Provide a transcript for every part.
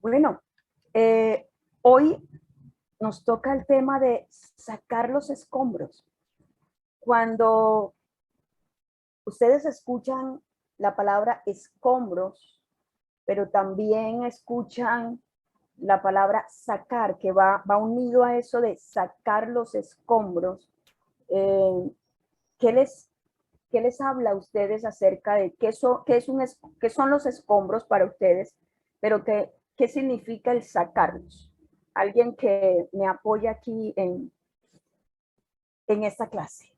Bueno, eh, hoy nos toca el tema de sacar los escombros. Cuando ustedes escuchan la palabra escombros, pero también escuchan la palabra sacar, que va unido a eso de sacar los escombros, eh, ¿qué les, ¿qué les habla a ustedes acerca de qué son los escombros para ustedes, pero qué significa el sacarlos? Alguien que me apoya aquí en esta clase.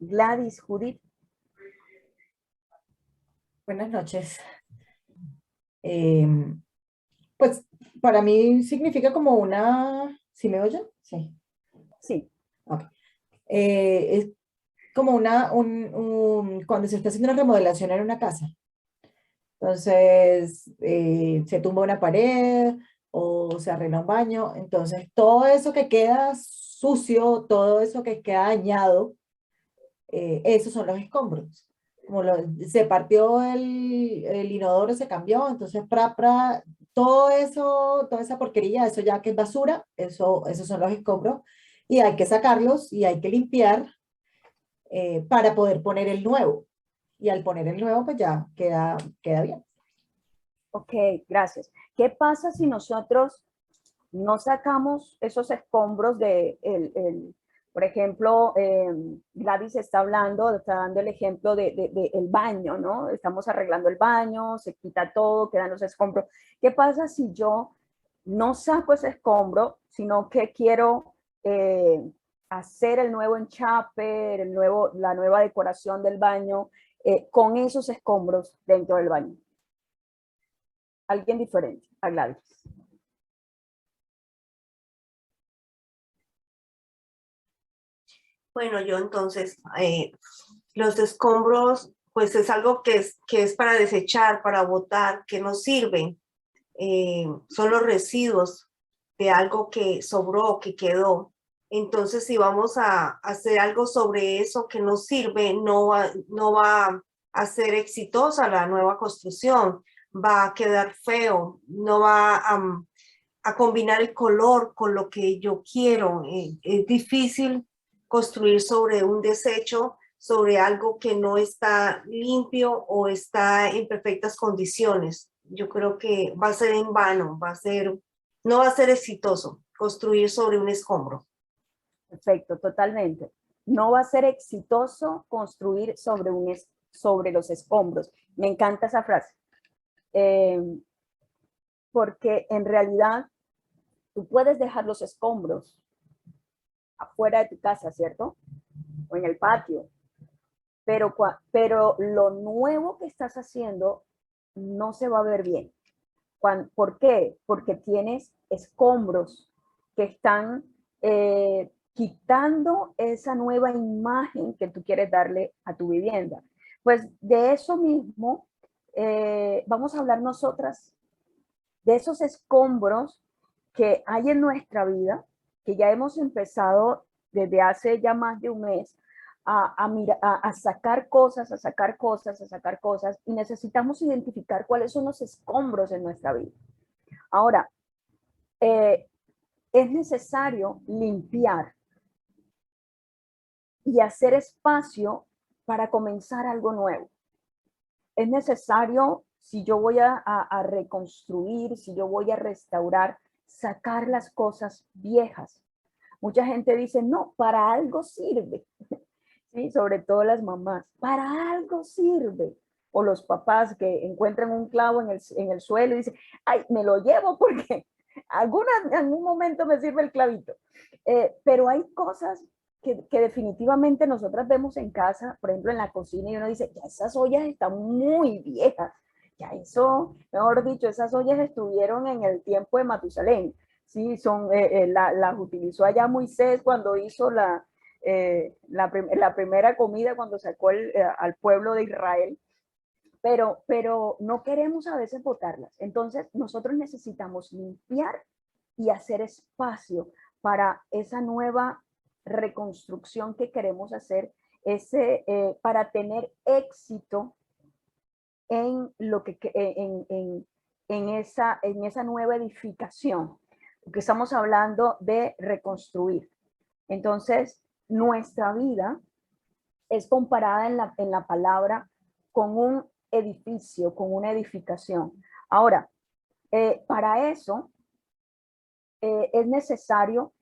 Gladys, Judith. Buenas noches. Eh, pues para mí significa como una... ¿Sí me oyen? Sí. Sí, Ok. Es como cuando se está haciendo una remodelación en una casa. Entonces, se tumba una pared o se arregla un baño. Entonces, todo eso que queda sucio, todo eso que queda dañado, esos son los escombros. Se partió el inodoro, se cambió, entonces todo eso, toda esa porquería, eso ya que es basura, esos son los escombros y hay que sacarlos y hay que limpiar para poder poner el nuevo. Y al poner el nuevo, pues ya queda bien. ok, gracias. ¿Qué pasa si nosotros no sacamos esos escombros por ejemplo, Gladys está dando el ejemplo de el baño, ¿no? Estamos arreglando el baño, se quita todo, quedan los escombros. ¿Qué pasa si yo no saco ese escombro, sino que quiero hacer el nuevo enchape, la nueva decoración del baño con esos escombros dentro del baño? Alguien diferente a Gladys. Bueno, yo entonces, los escombros, pues es algo que es para desechar, para botar, que no sirven. Son los residuos de algo que sobró, que quedó. Entonces, si vamos a hacer algo sobre eso que no sirve, no va a ser exitosa la nueva construcción, va a quedar feo, no va a combinar el color con lo que yo quiero. Es difícil construir sobre un desecho, sobre algo que no está limpio o está en perfectas condiciones. Yo creo que va a ser en vano, no va a ser exitoso construir sobre un escombro. Perfecto, totalmente. No va a ser exitoso construir sobre los escombros. Me encanta esa frase. Eh, Porque en realidad tú puedes dejar los escombros afuera de tu casa, ¿cierto? O en el patio. Pero lo nuevo que estás haciendo no se va a ver bien. ¿Por qué? Porque tienes escombros que están quitando esa nueva imagen que tú quieres darle a tu vivienda. Pues de eso mismo vamos a hablar nosotras, de esos escombros que hay en nuestra vida, que ya hemos empezado desde hace ya más de un mes a sacar cosas, a sacar cosas, a sacar cosas, y necesitamos identificar cuáles son los escombros en nuestra vida. Ahora, eh, es necesario limpiar y hacer espacio para comenzar algo nuevo. Es necesario, si yo voy a reconstruir, si yo voy a restaurar, sacar las cosas viejas. Mucha gente dice, no, para algo sirve, ¿sí? Sobre todo las mamás, para algo sirve. O los papás que encuentran un clavo en el suelo y dicen, ay, me lo llevo porque en algún momento me sirve el clavito. Pero hay cosas que definitivamente nosotras vemos en casa, por ejemplo en la cocina, y uno dice, ya esas ollas están muy viejas, ya eso, mejor dicho, esas ollas estuvieron en el tiempo de Matusalén, ¿sí? Las utilizó allá Moisés cuando hizo la primera comida, cuando sacó al pueblo de Israel, pero no queremos a veces botarlas. Entonces, nosotros necesitamos limpiar y hacer espacio para esa nueva reconstrucción que queremos hacer, para tener éxito en lo que en esa nueva edificación, porque estamos hablando de reconstruir. Entonces, nuestra vida es comparada en la palabra con un edificio, con una edificación. Ahora, para eso es necesario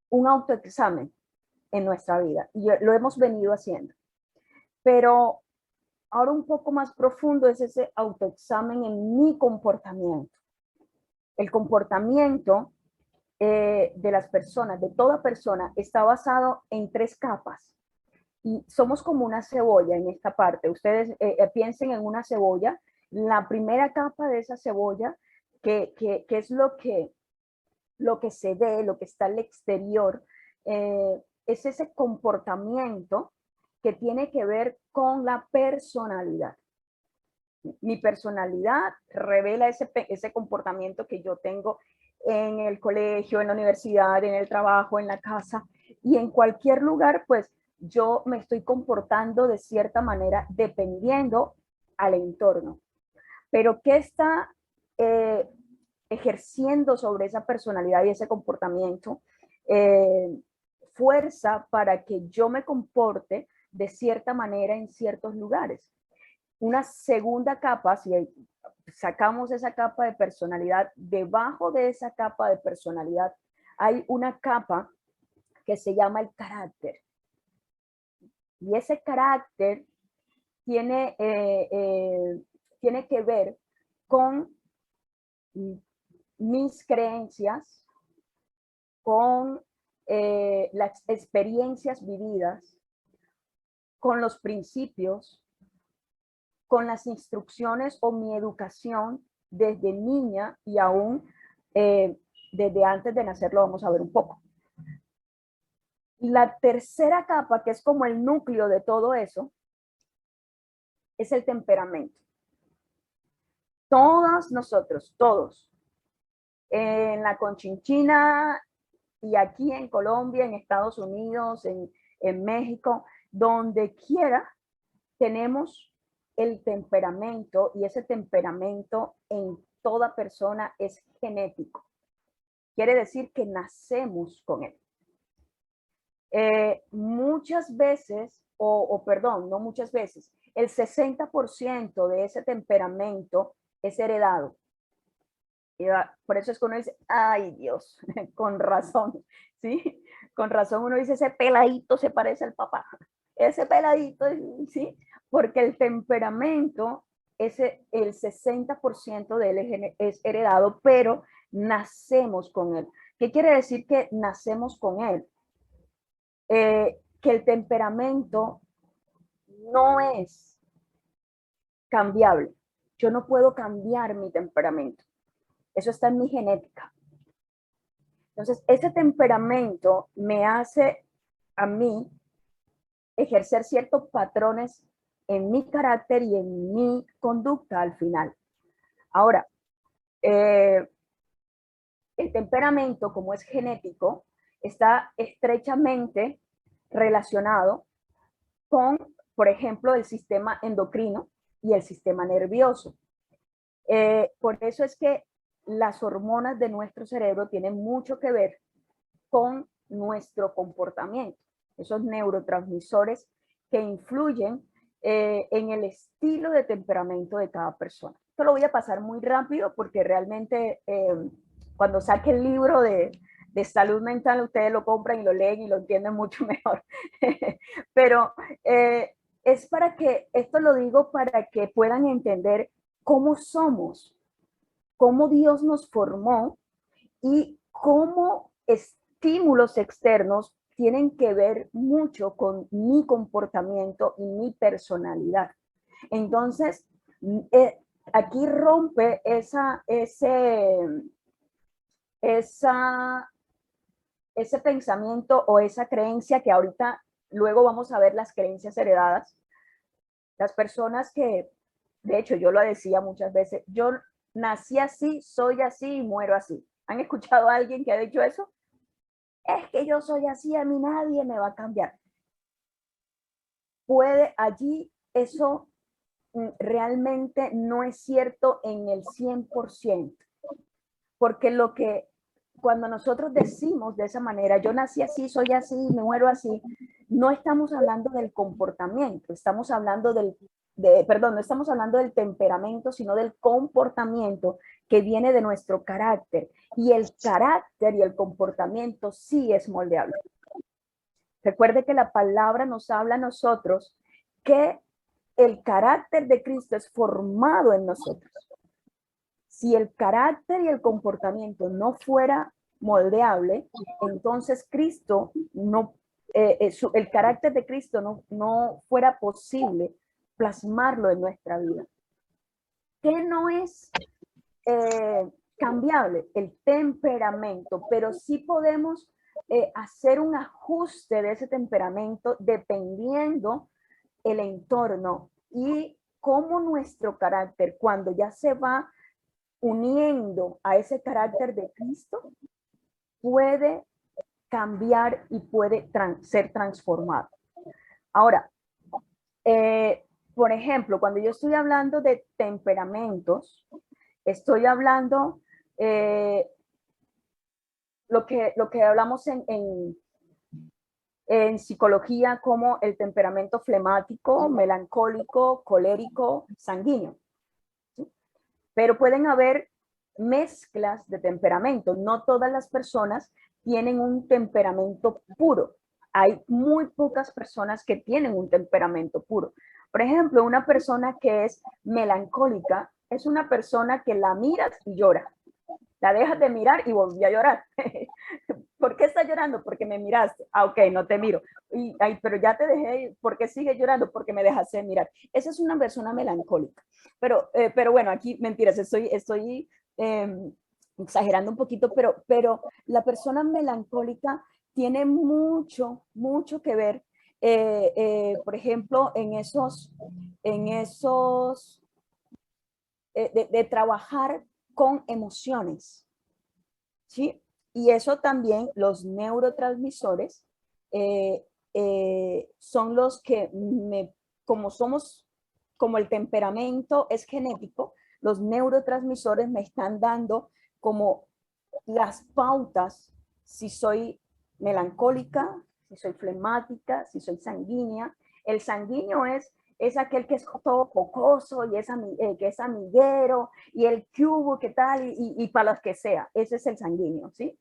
un autoexamen en nuestra vida, y lo hemos venido haciendo. Pero ahora un poco más profundo es ese autoexamen en mi comportamiento. El comportamiento de las personas, de toda persona, está basado en 3 capas. Y somos como una cebolla en esta parte. Ustedes piensen en una cebolla. La primera capa de esa cebolla, que es lo que se ve, lo que está al exterior, es ese comportamiento que tiene que ver con la personalidad. Mi personalidad revela ese comportamiento que yo tengo en el colegio, en la universidad, en el trabajo, en la casa y en cualquier lugar, pues yo me estoy comportando de cierta manera dependiendo al entorno. Pero ¿qué está ejerciendo sobre esa personalidad y ese comportamiento? Fuerza para que yo me comporte de cierta manera en ciertos lugares. Una segunda capa, si sacamos esa capa de personalidad, debajo de esa capa de personalidad hay una capa que se llama el carácter. Y ese carácter tiene que ver con mis creencias, con las experiencias vividas, con los principios, con las instrucciones o mi educación desde niña y aún desde antes de nacer, lo vamos a ver un poco. La tercera capa, que es como el núcleo de todo eso, es el temperamento. Todos nosotros, todos, en la Conchinchina y aquí en Colombia, en Estados Unidos, en México, donde quiera, tenemos el temperamento, y ese temperamento en toda persona es genético. Quiere decir que nacemos con él. Muchas veces, perdón, no muchas veces, el 60% de ese temperamento es heredado. Y por eso es que uno dice, ay Dios, con razón, ¿sí? Con razón uno dice, ese peladito se parece al papá. Ese peladito, ¿sí? Porque el temperamento, el 60% de él es heredado, pero nacemos con él. ¿Qué quiere decir que nacemos con él? Que el temperamento no es cambiable. Yo no puedo cambiar mi temperamento. Eso está en mi genética. Entonces, ese temperamento me hace a mí ejercer ciertos patrones en mi carácter y en mi conducta al final. Ahora, el temperamento, como es genético, está estrechamente relacionado con, por ejemplo, el sistema endocrino y el sistema nervioso. Por eso es que las hormonas de nuestro cerebro tienen mucho que ver con nuestro comportamiento, esos neurotransmisores que influyen en el estilo de temperamento de cada persona. Esto lo voy a pasar muy rápido porque realmente cuando saque el libro de salud mental, ustedes lo compran y lo leen y lo entienden mucho mejor. Pero es para que, esto lo digo para que puedan entender cómo somos, cómo Dios nos formó y cómo estímulos externos tienen que ver mucho con mi comportamiento y mi personalidad. Entonces, aquí rompe ese pensamiento o esa creencia que ahorita, luego vamos a ver las creencias heredadas. Las personas que, de hecho, yo lo decía muchas veces, yo nací así, soy así y muero así. ¿Han escuchado a alguien que ha dicho eso? Es que yo soy así, a mí nadie me va a cambiar. Puede allí eso realmente no es cierto en el 100%, porque cuando nosotros decimos de esa manera, yo nací así, soy así, me muero así, no estamos hablando del comportamiento, estamos hablando no estamos hablando del temperamento, sino del comportamiento que viene de nuestro carácter. Y el carácter y el comportamiento sí es moldeable. Recuerde que la palabra nos habla a nosotros que el carácter de Cristo es formado en nosotros. Si el carácter y el comportamiento no fuera moldeable, entonces Cristo no, el carácter de Cristo no fuera posible plasmarlo en nuestra vida. ¿Qué no es cambiable? El temperamento, pero sí podemos hacer un ajuste de ese temperamento dependiendo el entorno y cómo nuestro carácter, cuando ya se va uniendo a ese carácter de Cristo, puede cambiar y puede ser transformado. Ahora, por ejemplo, cuando yo estoy hablando de temperamentos, estoy hablando lo que hablamos en psicología como el temperamento flemático, melancólico, colérico, sanguíneo. ¿Sí? Pero pueden haber mezclas de temperamentos. No todas las personas tienen un temperamento puro. Hay muy pocas personas que tienen un temperamento puro. Por ejemplo, una persona que es melancólica es una persona que la miras y llora. La dejas de mirar y volví a llorar. ¿Por qué estás llorando? Porque me miraste. Ah, ok, no te miro. Pero ya te dejé. ¿Por qué sigues llorando? Porque me dejaste de mirar. Esa es una persona melancólica. Pero bueno, aquí mentiras, estoy exagerando un poquito, pero la persona melancólica tiene mucho que ver, por ejemplo, en esos de trabajar con emociones, ¿sí? Y eso también, los neurotransmisores son los que, como el temperamento es genético, los neurotransmisores me están dando como las pautas si soy melancólica, si soy flemática, si soy sanguínea. El sanguíneo es aquel que es todo jocoso y que es amiguero y el cubo, ¿qué tal? Y para los que sea. Ese es el sanguíneo, ¿sí?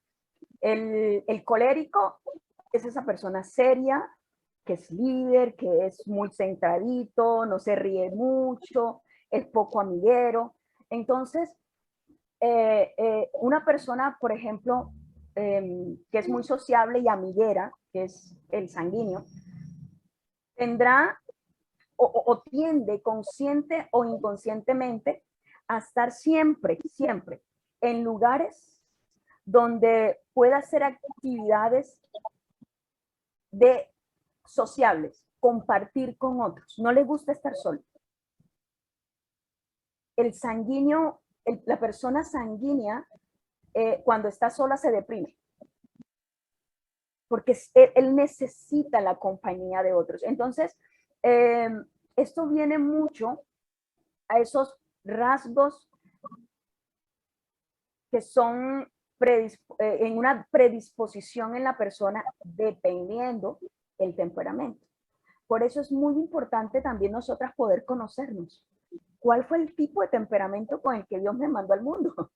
El colérico es esa persona seria, que es líder, que es muy centradito, no se ríe mucho, es poco amiguero. Entonces, una persona, por ejemplo, que es muy sociable y amiguera, que es el sanguíneo, tendrá o tiende consciente o inconscientemente a estar siempre en lugares donde pueda hacer actividades de sociables, compartir con otros. No le gusta estar solo. El sanguíneo, la persona sanguínea, cuando está sola se deprime, porque él necesita la compañía de otros. Entonces, esto viene mucho a esos rasgos que son en una predisposición en la persona dependiendo el temperamento. Por eso es muy importante también nosotras poder conocernos. ¿Cuál fue el tipo de temperamento con el que Dios me mandó al mundo?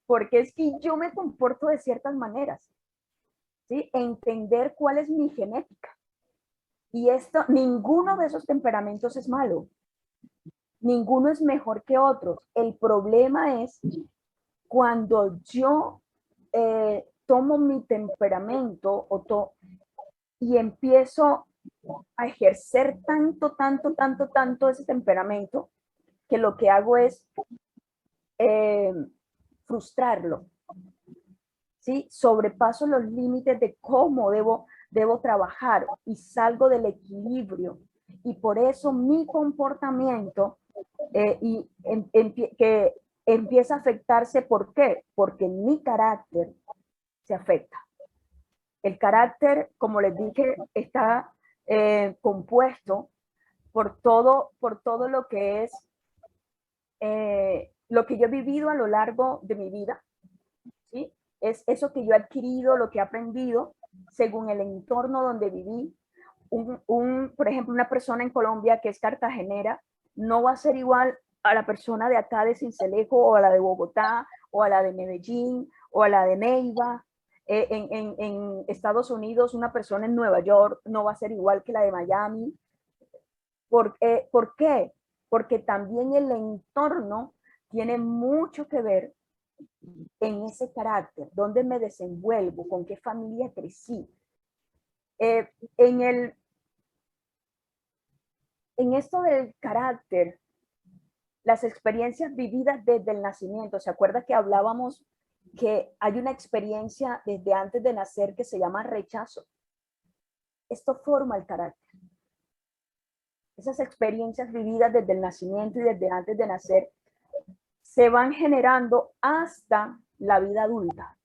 Porque es que yo me comporto de ciertas maneras, ¿sí? Entender cuál es mi genética. Y ninguno de esos temperamentos es malo. Ninguno es mejor que otros. El problema es cuando yo tomo mi temperamento y empiezo a ejercer tanto ese temperamento, que lo que hago es frustrarlo, ¿sí? Sobrepaso los límites de cómo debo trabajar y salgo del equilibrio. Y por eso mi comportamiento que empieza a afectarse. ¿Por qué? Porque mi carácter se afecta. El carácter, como les dije, está compuesto por todo lo que es, lo que yo he vivido a lo largo de mi vida, ¿sí? Es eso que yo he adquirido, lo que he aprendido, según el entorno donde viví. Por ejemplo, una persona en Colombia que es cartagenera no va a ser igual a la persona de acá de Sincelejo o a la de Bogotá o a la de Medellín o a la de Neiva. En Estados Unidos, una persona en Nueva York no va a ser igual que la de Miami. ¿Por qué? Porque también el entorno tiene mucho que ver en ese carácter, dónde me desenvuelvo, con qué familia crecí. En esto del carácter, las experiencias vividas desde el nacimiento, ¿se acuerda que hablábamos que hay una experiencia desde antes de nacer que se llama rechazo? Esto forma el carácter. Esas experiencias vividas desde el nacimiento y desde antes de nacer se van generando hasta la vida adulta.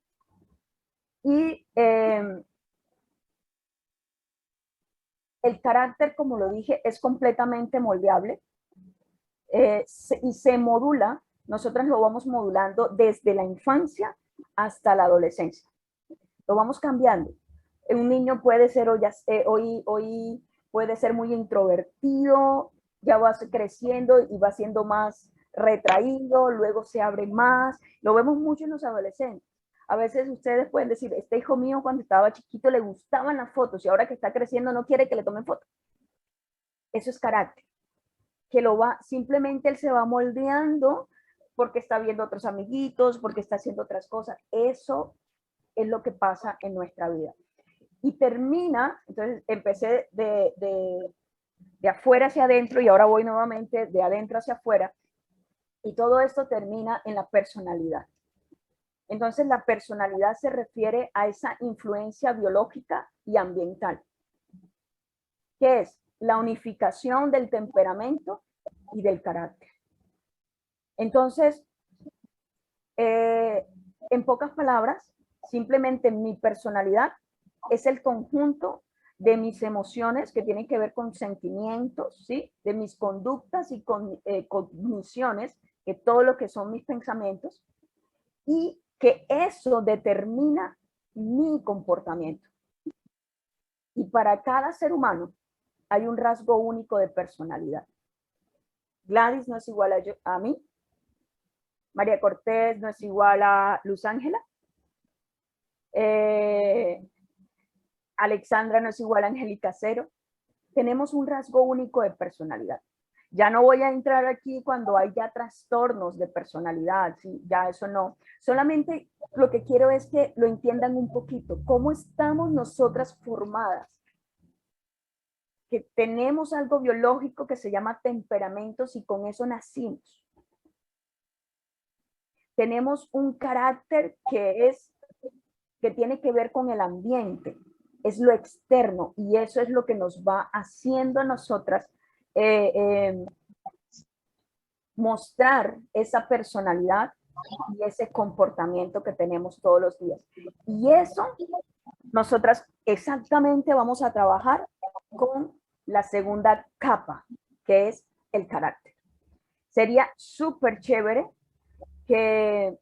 Y el carácter, como lo dije, es completamente moldeable y se modula. Nosotros lo vamos modulando desde la infancia hasta la adolescencia. Lo vamos cambiando. Un niño puede ser hoy puede ser muy introvertido, ya va creciendo y va siendo más retraído, luego se abre más. Lo vemos mucho en los adolescentes. A veces ustedes pueden decir, este hijo mío cuando estaba chiquito le gustaban las fotos y ahora que está creciendo no quiere que le tomen fotos. Eso es carácter, que simplemente él se va moldeando porque está viendo otros amiguitos, porque está haciendo otras cosas. Eso es lo que pasa en nuestra vida. Y termina, entonces empecé de afuera hacia adentro y ahora voy nuevamente de adentro hacia afuera. Y todo esto termina en la personalidad. Entonces la personalidad se refiere a esa influencia biológica y ambiental, que es la unificación del temperamento y del carácter. Entonces, en pocas palabras, simplemente mi personalidad es el conjunto de mis emociones que tienen que ver con sentimientos, ¿sí? De mis conductas y cogniciones, que todo lo que son mis pensamientos, y que eso determina mi comportamiento. Y para cada ser humano hay un rasgo único de personalidad. Gladys no es igual a mí, María Cortés no es igual a Luz Ángela, Alexandra no es igual a Angélica Cero. Tenemos un rasgo único de personalidad. Ya no voy a entrar aquí cuando hay ya trastornos de personalidad, ¿sí? Ya eso no. Solamente lo que quiero es que lo entiendan un poquito. ¿Cómo estamos nosotras formadas? Que tenemos algo biológico que se llama temperamentos y con eso nacimos. Tenemos un carácter que tiene que ver con el ambiente, es lo externo y eso es lo que nos va haciendo a nosotras mostrar esa personalidad y ese comportamiento que tenemos todos los días. Y eso nosotras exactamente vamos a trabajar con la segunda capa, que es el carácter. Sería súper chévere que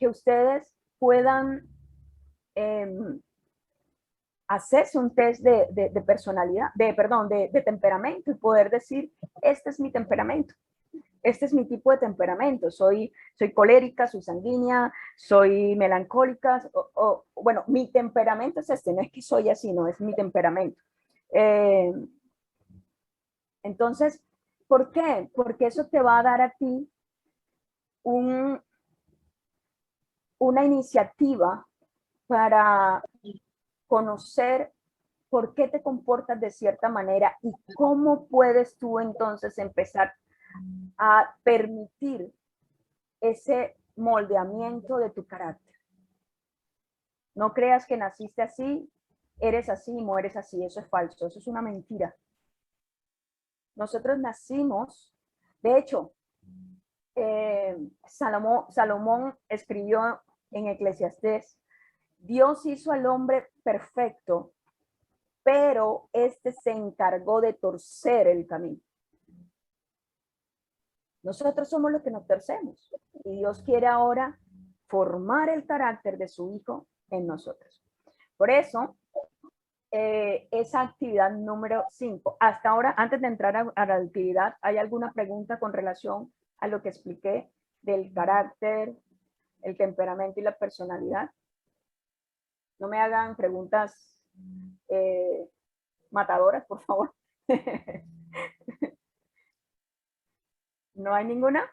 ustedes puedan hacerse un test de personalidad, de temperamento y poder decir, este es mi temperamento, este es mi tipo de temperamento, soy colérica, soy sanguínea, soy melancólica, bueno, mi temperamento es este, no es que soy así, no, es mi temperamento. Entonces, ¿por qué? Porque eso te va a dar a ti una iniciativa para conocer por qué te comportas de cierta manera y cómo puedes tú entonces empezar a permitir ese moldeamiento de tu carácter. No creas que naciste así, eres así, mueres así, eso es falso, eso es una mentira. Nosotros nacimos, de hecho, Salomón escribió en Eclesiastés, Dios hizo al hombre perfecto pero este se encargó de torcer el camino. Nosotros somos los que nos torcemos y Dios quiere ahora formar el carácter de su Hijo en nosotros. Por eso, esa actividad número 5. Hasta ahora, antes de entrar a la actividad, ¿hay alguna pregunta con relación a lo que expliqué del carácter, el temperamento y la personalidad? No me hagan preguntas matadoras, por favor. ¿No hay ninguna?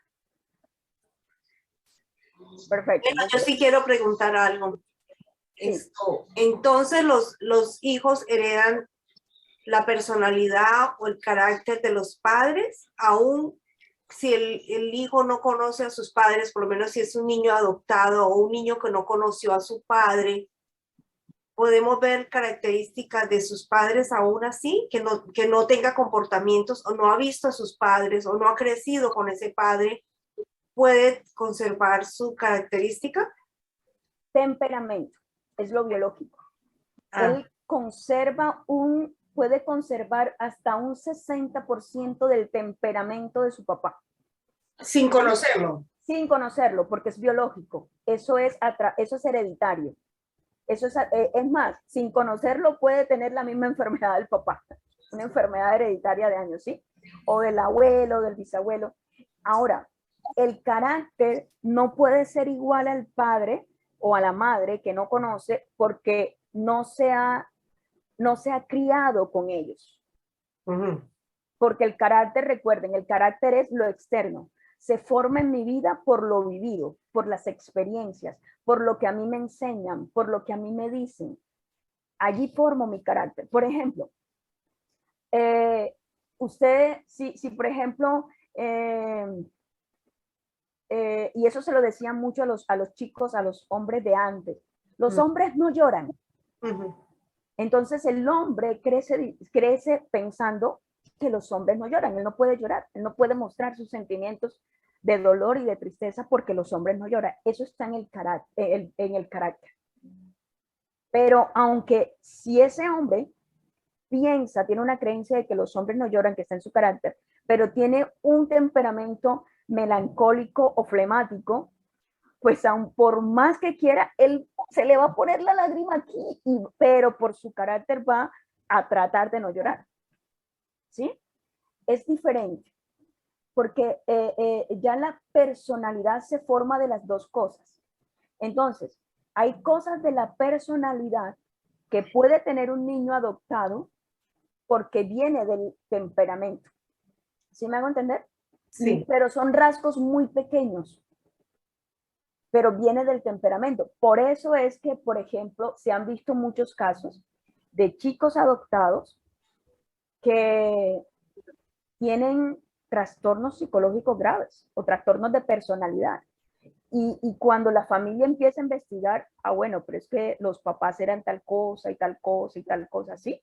Perfecto. Bueno, yo sí quiero preguntar algo. Sí. Entonces los hijos heredan la personalidad o el carácter de los padres, aún si el hijo no conoce a sus padres, por lo menos si es un niño adoptado o un niño que no conoció a su padre, podemos ver características de sus padres aún así, que no tenga comportamientos o no ha visto a sus padres o no ha crecido con ese padre, puede conservar su característica. Temperamento es lo biológico. Él puede conservar hasta un 60% del temperamento de su papá. Sin conocerlo. Sin conocerlo, porque es biológico. Eso es hereditario. Eso es más, sin conocerlo puede tener la misma enfermedad del papá, una enfermedad hereditaria de años, ¿sí? O del abuelo, del bisabuelo. Ahora, el carácter no puede ser igual al padre o a la madre que no conoce porque no se ha criado con ellos. Porque el carácter, recuerden, el carácter es lo externo. Se forma en mi vida por lo vivido, por las experiencias, por lo que a mí me enseñan, por lo que a mí me dicen. Allí formo mi carácter. Por ejemplo, usted, si por ejemplo, y eso se lo decían mucho a los chicos, a los hombres de antes, los hombres no lloran. Entonces el hombre crece pensando que los hombres no lloran, él no puede llorar, él no puede mostrar sus sentimientos de dolor y de tristeza porque los hombres no lloran. Eso está en el carácter. Pero aunque si ese hombre tiene una creencia de que los hombres no lloran, que está en su carácter, pero tiene un temperamento melancólico o flemático, pues aun por más que quiera, él se le va a poner la lágrima aquí, pero por su carácter va a tratar de no llorar. ¿Sí? Es diferente, porque ya la personalidad se forma de las dos cosas. Entonces, hay cosas de la personalidad que puede tener un niño adoptado porque viene del temperamento. ¿Sí me hago entender? Sí. Pero son rasgos muy pequeños, pero viene del temperamento. Por eso es que, por ejemplo, se han visto muchos casos de chicos adoptados que tienen trastornos psicológicos graves o trastornos de personalidad. Y cuando la familia empieza a investigar, bueno, pero es que los papás eran tal cosa y tal cosa y tal cosa, ¿sí?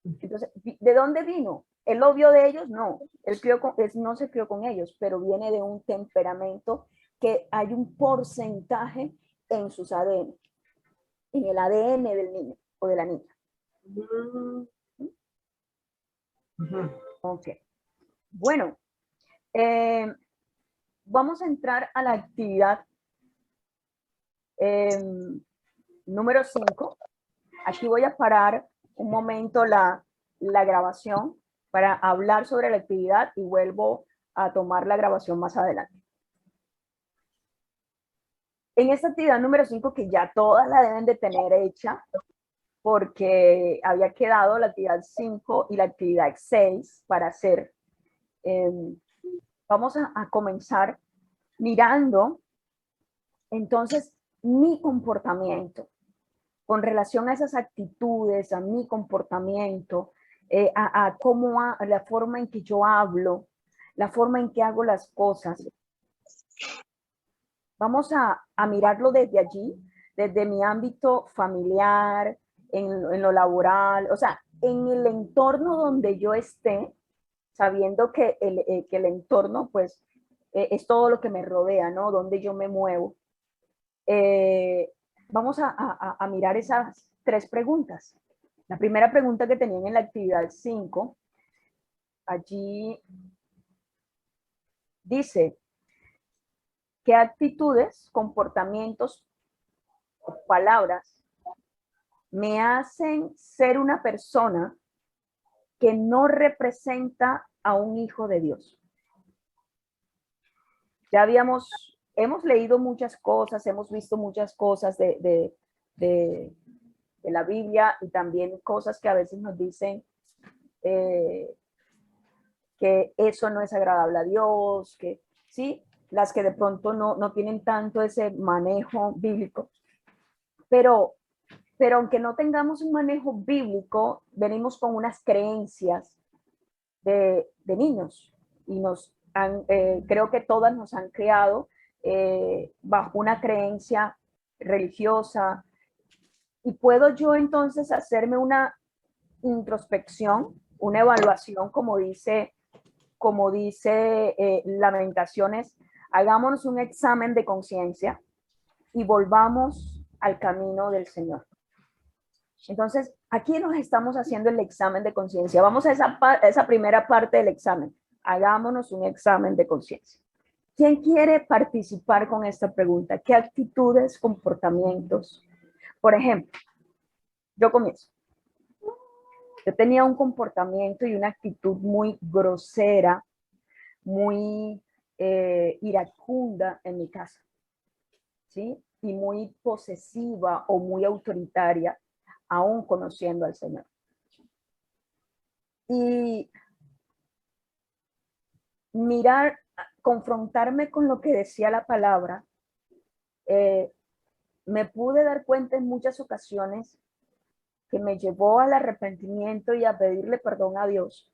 Entonces, ¿de dónde vino? ¿El obvio de ellos? No, no se crió con ellos, pero viene de un temperamento que hay un porcentaje en sus ADN, en el ADN del niño o de la niña. Ok. Bueno, vamos a entrar a la actividad número 5. Aquí voy a parar un momento la grabación para hablar sobre la actividad y vuelvo a tomar la grabación más adelante. En esta actividad número 5, que ya todas la deben de tener hecha, porque había quedado la actividad 5 y la actividad 6 para hacer. Vamos a comenzar mirando entonces mi comportamiento con relación a esas actitudes, a mi comportamiento, a la forma en que yo hablo, la forma en que hago las cosas. Vamos a mirarlo desde allí, desde mi ámbito familiar, en lo laboral, o sea, en el entorno donde yo esté, sabiendo que el entorno, pues, es todo lo que me rodea, ¿no? Donde yo me muevo. Vamos a mirar esas 3 preguntas. La primera pregunta que tenían en la actividad 5, allí dice, ¿qué actitudes, comportamientos o palabras me hacen ser una persona que no representa a un hijo de Dios? Ya hemos leído muchas cosas, hemos visto muchas cosas de la Biblia y también cosas que a veces nos dicen que eso no es agradable a Dios, que sí, las que de pronto no tienen tanto ese manejo bíblico. Pero aunque no tengamos un manejo bíblico, venimos con unas creencias de niños y creo que todas nos han creado bajo una creencia religiosa. Y puedo yo entonces hacerme una introspección, una evaluación, como dice Lamentaciones, hagámonos un examen de conciencia y volvamos al camino del Señor. Entonces, aquí nos estamos haciendo el examen de conciencia. Vamos a esa primera parte del examen. Hagámonos un examen de conciencia. ¿Quién quiere participar con esta pregunta? ¿Qué actitudes, comportamientos? Por ejemplo, yo comienzo. Yo tenía un comportamiento y una actitud muy grosera, muy iracunda en mi casa, ¿sí? Y muy posesiva o muy autoritaria, aún conociendo al Señor. Y confrontarme con lo que decía la palabra, me pude dar cuenta en muchas ocasiones que me llevó al arrepentimiento y a pedirle perdón a Dios,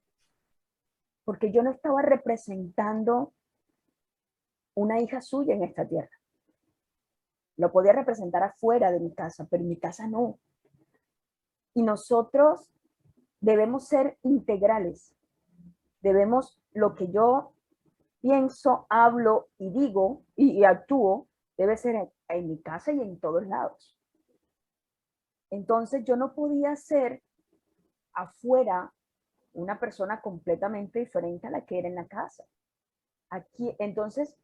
porque yo no estaba representando una hija suya en esta tierra. Lo podía representar afuera de mi casa, pero en mi casa no. Y nosotros debemos ser integrales. Debemos, lo que yo pienso, hablo y digo y actúo, debe ser en mi casa y en todos lados. Entonces yo no podía ser afuera una persona completamente diferente a la que era en la casa. Aquí, entonces,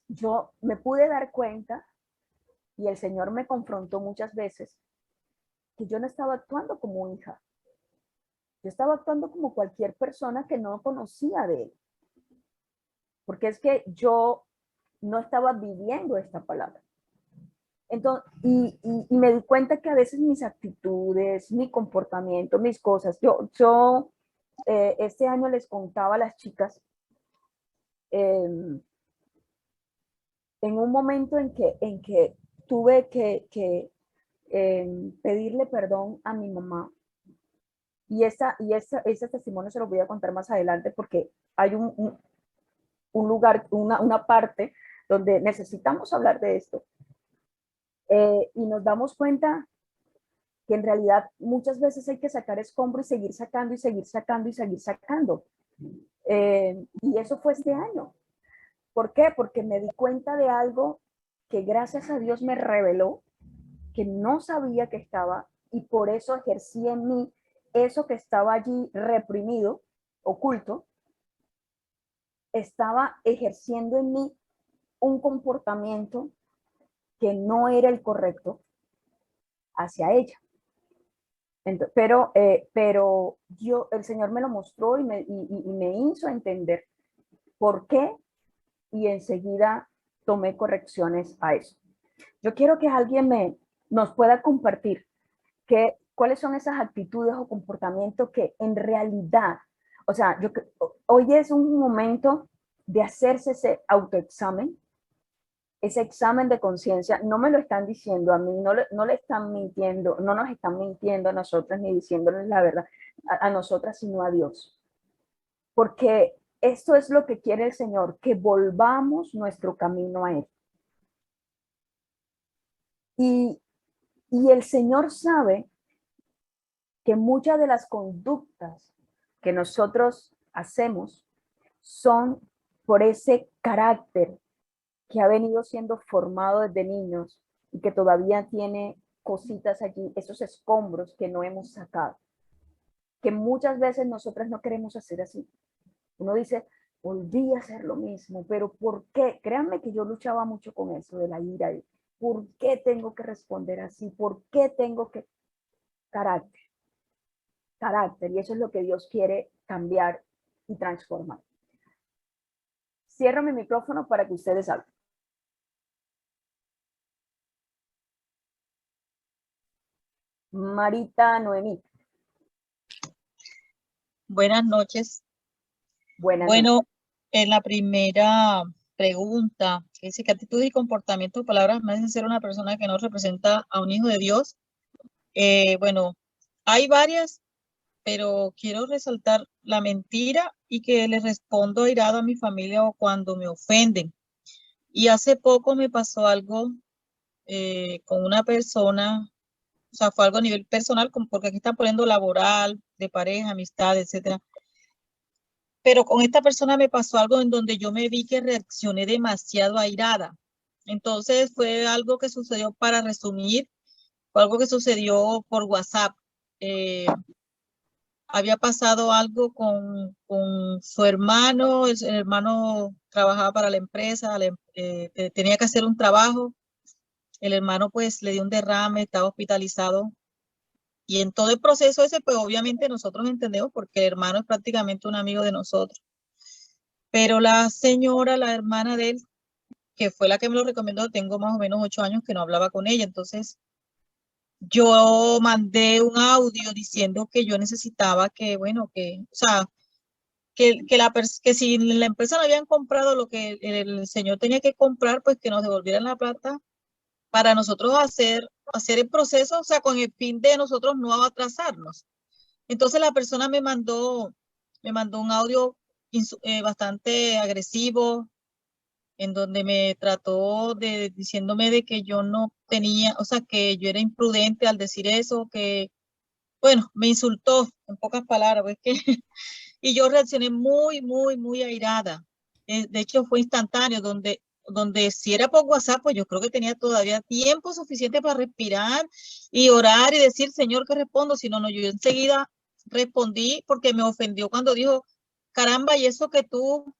yo me pude dar cuenta y el Señor me confrontó muchas veces que yo no estaba actuando como hija. Yo estaba actuando como cualquier persona que no conocía de Él. Porque es que yo no estaba viviendo esta palabra. Entonces, y me di cuenta que a veces mis actitudes, mi comportamiento, mis cosas, yo este año les contaba a las chicas, en un momento en que tuve que pedirle perdón a mi mamá. Y ese testimonio se lo voy a contar más adelante porque hay un lugar, una parte donde necesitamos hablar de esto. Y nos damos cuenta que en realidad muchas veces hay que sacar escombro y seguir sacando y seguir sacando y seguir sacando. Y eso fue este año. ¿Por qué? Porque me di cuenta de algo que gracias a Dios me reveló, que no sabía que estaba, y por eso ejercí en mí eso que estaba allí reprimido, oculto, estaba ejerciendo en mí un comportamiento que no era el correcto hacia ella. Entonces, pero el Señor me lo mostró y me hizo entender por qué, y enseguida tomé correcciones a eso. Yo quiero que alguien nos pueda compartir cuáles son esas actitudes o comportamientos que en realidad, o sea, hoy es un momento de hacerse ese autoexamen, ese examen de conciencia. No me lo están diciendo a mí, no le están mintiendo, no nos están mintiendo a nosotras ni diciéndoles la verdad a nosotras, sino a Dios. Porque esto es lo que quiere el Señor, que volvamos nuestro camino a Él. Y el Señor sabe que muchas de las conductas que nosotros hacemos son por ese carácter que ha venido siendo formado desde niños y que todavía tiene cositas allí, esos escombros que no hemos sacado, que muchas veces nosotras no queremos hacer así. Uno dice, volví a hacer lo mismo, pero ¿por qué? Créanme que yo luchaba mucho con eso de la ira. ¿Por qué tengo que responder así? ¿Por qué tengo que...? Carácter, carácter, y eso es lo que Dios quiere cambiar y transformar. Cierro mi micrófono para que ustedes hablen. Marita Noemí. Buenas noches. Buenas noches. Bueno, en la primera pregunta, que dice que actitud y comportamiento, palabras me hacen ser una persona que no representa a un hijo de Dios. Bueno, hay varias, pero quiero resaltar la mentira y que le respondo airado a mi familia o cuando me ofenden. Y hace poco me pasó algo con una persona, o sea, fue algo a nivel personal, porque aquí están poniendo laboral, de pareja, amistad, etcétera. Pero con esta persona me pasó algo en donde yo me vi que reaccioné demasiado airada. Entonces fue algo que sucedió, para resumir, fue algo que sucedió por WhatsApp. Había pasado algo con su hermano, el hermano trabajaba para la empresa, tenía que hacer un trabajo, el hermano pues le dio un derrame, estaba hospitalizado. Y en todo el proceso ese, pues obviamente nosotros entendemos porque el hermano es prácticamente un amigo de nosotros. Pero la señora, la hermana de él, que fue la que me lo recomendó, tengo más o menos 8 años que no hablaba con ella, entonces yo mandé un audio diciendo que yo necesitaba que, bueno, que, o sea, que si en la empresa no habían comprado lo que el señor tenía que comprar, pues que nos devolvieran la plata para nosotros hacer el proceso, o sea, con el fin de nosotros no atrasarnos. Entonces la persona me mandó un audio bastante agresivo, en donde me trató diciéndome de que yo no tenía, o sea, que yo era imprudente al decir eso, que, bueno, me insultó en pocas palabras, pues que, y yo reaccioné muy, muy, muy airada. De hecho, fue instantáneo, donde si era por WhatsApp, pues yo creo que tenía todavía tiempo suficiente para respirar y orar y decir, Señor, ¿qué respondo? Si no, yo enseguida respondí porque me ofendió cuando dijo, caramba, y eso que tú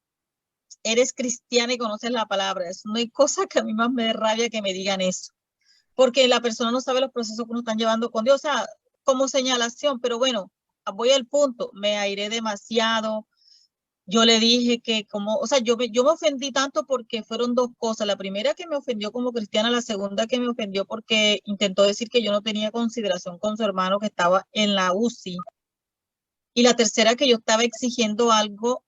eres cristiana y conoces la palabra. No hay cosa que a mí más me dé rabia que me digan eso, porque la persona no sabe los procesos que uno está llevando con Dios, o sea, como señalación, pero bueno, voy al punto, me airé demasiado. Yo le dije que como, o sea, yo me ofendí tanto porque fueron dos cosas. La primera que me ofendió como cristiana, la segunda que me ofendió porque intentó decir que yo no tenía consideración con su hermano que estaba en la UCI. Y la tercera que yo estaba exigiendo algo,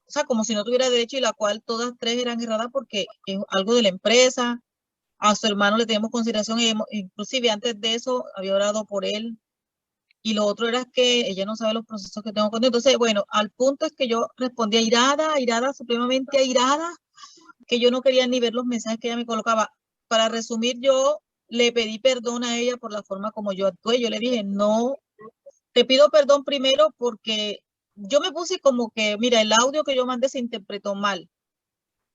o sea, como si no tuviera derecho, y la cual todas tres eran erradas porque es algo de la empresa. A su hermano le tenemos consideración, inclusive antes de eso había orado por él. Y lo otro era que ella no sabe los procesos que tengo con él. Entonces, bueno, al punto es que yo respondí airada, supremamente airada, que yo no quería ni ver los mensajes que ella me colocaba. Para resumir, yo le pedí perdón a ella por la forma como yo actué. Yo le dije, no, te pido perdón primero porque yo me puse como que, mira, el audio que yo mandé se interpretó mal,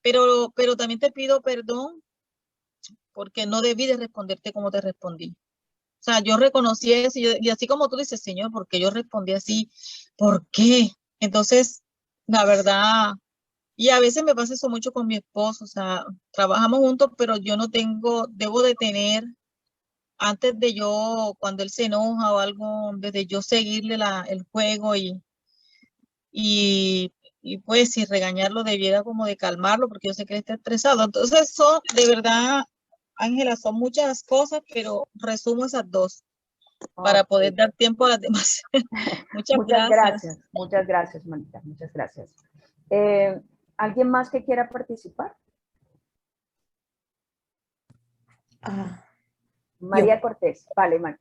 pero también te pido perdón porque no debí de responderte como te respondí. O sea, yo reconocí eso y así como tú dices, Señor, ¿por qué yo respondí así? ¿Por qué? Entonces, la verdad, y a veces me pasa eso mucho con mi esposo, o sea, trabajamos juntos, pero yo no tengo, debo de tener, antes de yo, cuando él se enoja o algo, desde yo seguirle el juego y, y pues si regañarlo debiera como de calmarlo, porque yo sé que él está estresado. Entonces, son, de verdad, Ángela, son muchas cosas, pero resumo esas dos para poder dar tiempo a las demás. Muchas gracias. Muchas gracias, Manita, muchas gracias. ¿Alguien más que quiera participar? María Cortés, vale, María.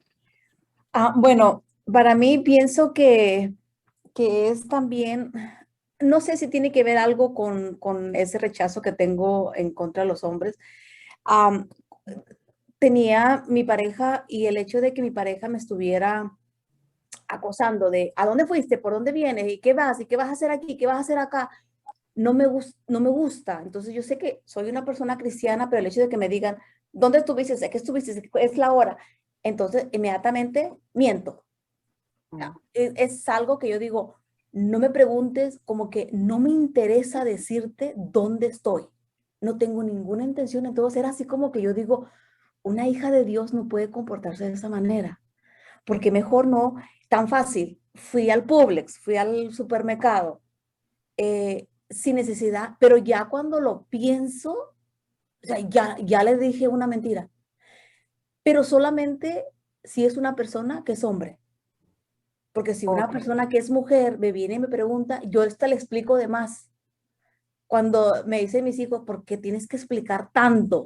Bueno, para mí pienso que es también, no sé si tiene que ver algo con ese rechazo que tengo en contra de los hombres. Tenía mi pareja y el hecho de que mi pareja me estuviera acosando de ¿a dónde fuiste? ¿Por dónde vienes? ¿Y qué vas? ¿Y qué vas a hacer aquí? ¿Qué vas a hacer acá? No me gusta. Entonces yo sé que soy una persona cristiana, pero el hecho de que me digan, ¿dónde estuviste? ¿Qué estuviste? Es la hora. entonces inmediatamente miento. Es algo que yo digo, no me preguntes, como que no me interesa decirte dónde estoy. No tengo ninguna intención. Entonces era así como que yo digo, una hija de Dios no puede comportarse de esa manera, porque mejor no, tan fácil. Fui al Publix, fui al supermercado, sin necesidad, pero ya cuando lo pienso, o sea, ya le dije una mentira, pero solamente si es una persona que es hombre. Porque si una Ok. persona que es mujer me viene y me pregunta, yo hasta le explico de más. Cuando me dicen mis hijos, ¿por qué tienes que explicar tanto?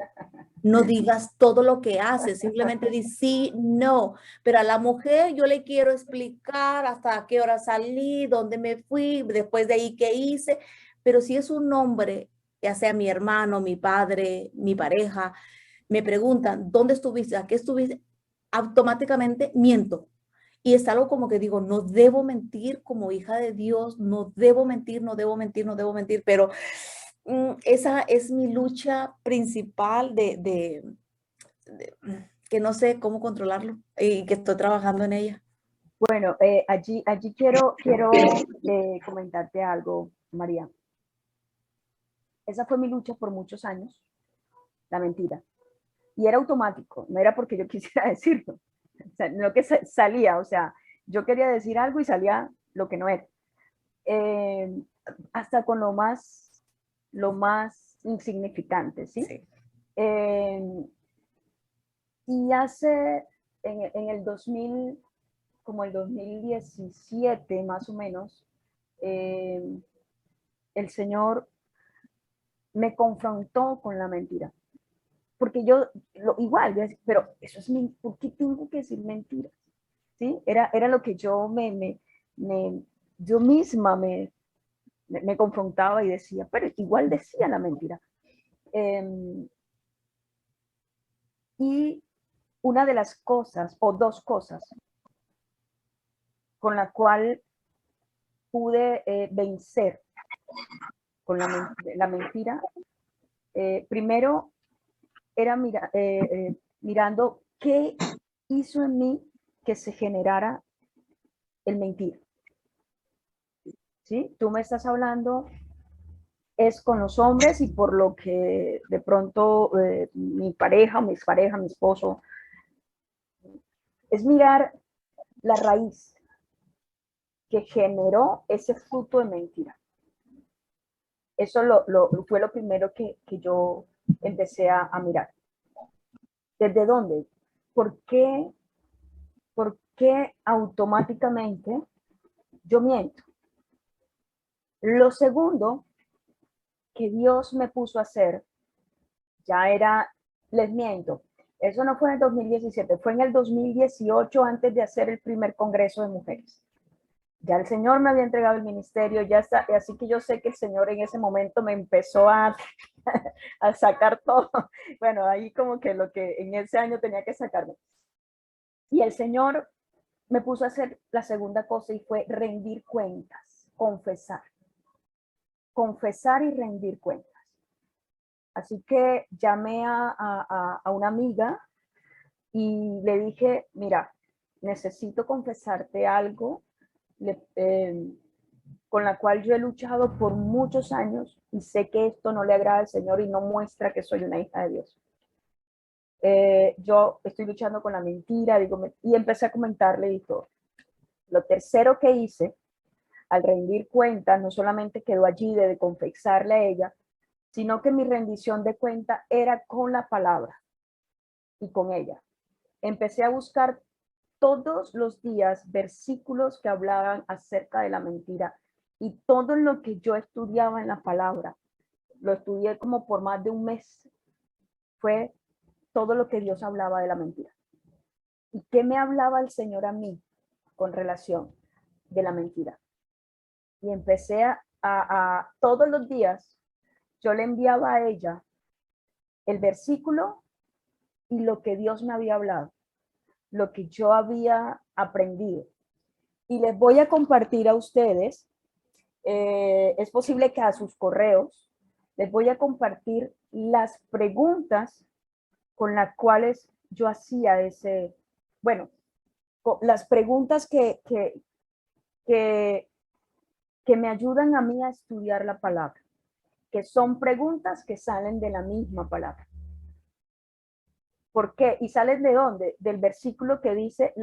No digas todo lo que haces, simplemente di sí, no. Pero a la mujer yo le quiero explicar hasta qué hora salí, dónde me fui, después de ahí qué hice. Pero si es un hombre, ya sea mi hermano, mi padre, mi pareja, me preguntan, ¿dónde estuviste? ¿A qué estuviste? Automáticamente miento. Y es algo como que digo, no debo mentir como hija de Dios, no debo mentir, no debo mentir, no debo mentir, pero esa es mi lucha principal que no sé cómo controlarlo y que estoy trabajando en ella. Bueno, allí quiero comentarte algo, María. Esa fue mi lucha por muchos años, la mentira. Y era automático, no era porque yo quisiera decirlo. O sea, lo que salía, o sea, yo quería decir algo y salía lo que no era. Hasta con lo más insignificante, ¿sí? Sí. Y hace, en el 2000, como el 2017 más o menos, el Señor me confrontó con la mentira. Porque yo, igual, yo decía, pero eso es, ¿por qué tengo que decir mentiras? ¿Sí? Era lo que yo yo misma me confrontaba y decía, pero igual decía la mentira. Y una de las cosas, o dos cosas, con la cual pude vencer con la mentira, primero era mirando qué hizo en mí que se generara el mentir. ¿Sí? Tú me estás hablando es con los hombres y por lo que de pronto mi pareja, mi expareja, mi esposo, es mirar la raíz que generó ese fruto de mentira. Eso fue lo primero que yo empecé a mirar. ¿Desde dónde? ¿Por qué automáticamente yo miento? Lo segundo que Dios me puso a hacer ya era, les miento, eso no fue en el 2017, fue en el 2018 antes de hacer el primer congreso de mujeres. Ya el Señor me había entregado el ministerio, ya está, así que yo sé que el Señor en ese momento me empezó a sacar todo. Bueno, ahí como que lo que en ese año tenía que sacarme. Y el Señor me puso a hacer la segunda cosa y fue rendir cuentas, confesar. Confesar y rendir cuentas. Así que llamé a una amiga y le dije, mira, necesito confesarte algo con la cual yo he luchado por muchos años y sé que esto no le agrada al Señor y no muestra que soy una hija de Dios. Yo estoy luchando con la mentira, y empecé a comentarle y todo. Lo tercero que hice, al rendir cuentas, no solamente quedó allí de confesarle a ella, sino que mi rendición de cuenta era con la palabra y con ella. Empecé a buscar todos los días versículos que hablaban acerca de la mentira y todo lo que yo estudiaba en la palabra, lo estudié como por más de un mes, fue todo lo que Dios hablaba de la mentira. ¿Y qué me hablaba el Señor a mí con relación de la mentira? Y empecé a todos los días, yo le enviaba a ella el versículo y lo que Dios me había hablado, lo que yo había aprendido. Y les voy a compartir a ustedes, es posible que a sus correos, les voy a compartir las preguntas con las cuales yo hacía bueno, las preguntas que me ayudan a mí a estudiar la palabra, que son preguntas que salen de la misma palabra. ¿Por qué? ¿Y salen de dónde? Del versículo que dice,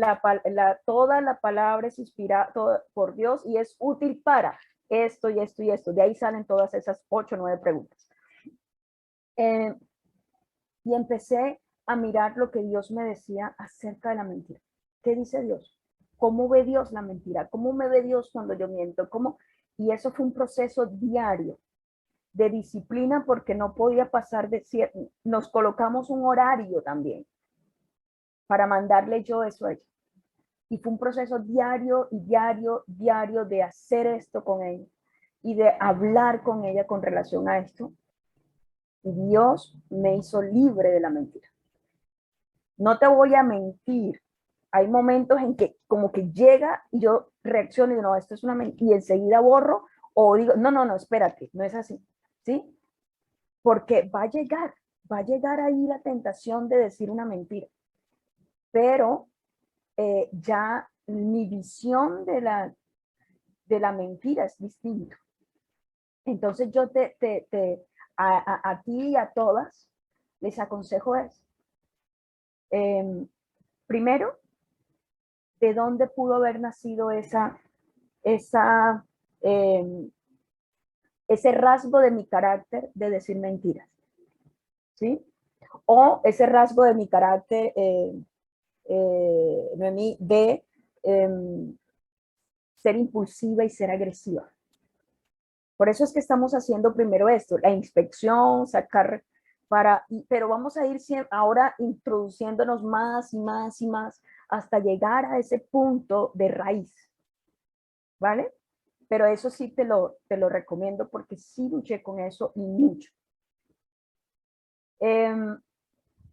toda la palabra es inspirada por Dios y es útil para esto y esto y esto. De ahí salen todas esas 8 o 9 preguntas. Y empecé a mirar lo que Dios me decía acerca de la mentira. ¿Qué dice Dios? ¿Cómo ve Dios la mentira? ¿Cómo me ve Dios cuando yo miento? ¿Cómo? Y eso fue un proceso diario de disciplina porque no podía pasar de cierto. Nos colocamos un horario también para mandarle yo eso a ella. Y fue un proceso diario y diario de hacer esto con ella y de hablar con ella con relación a esto. Y Dios me hizo libre de la mentira. No te voy a mentir. Hay momentos en que como que llega y yo reacciono y digo, no, esto es una mentira, y enseguida borro o digo, no, espérate, no es así, ¿sí? Porque va a llegar ahí la tentación de decir una mentira. Pero ya mi visión de la mentira es distinta. Entonces yo a ti y a todas les aconsejo eso. Primero, ¿de dónde pudo haber nacido ese rasgo de mi carácter de decir mentiras? ¿Sí? O ese rasgo de mi carácter de ser impulsiva y ser agresiva. Por eso es que estamos haciendo primero esto, la inspección, sacar pero vamos a ir ahora introduciéndonos más y más y más hasta llegar a ese punto de raíz, ¿vale? Pero eso sí te lo recomiendo porque sí luché con eso y mucho.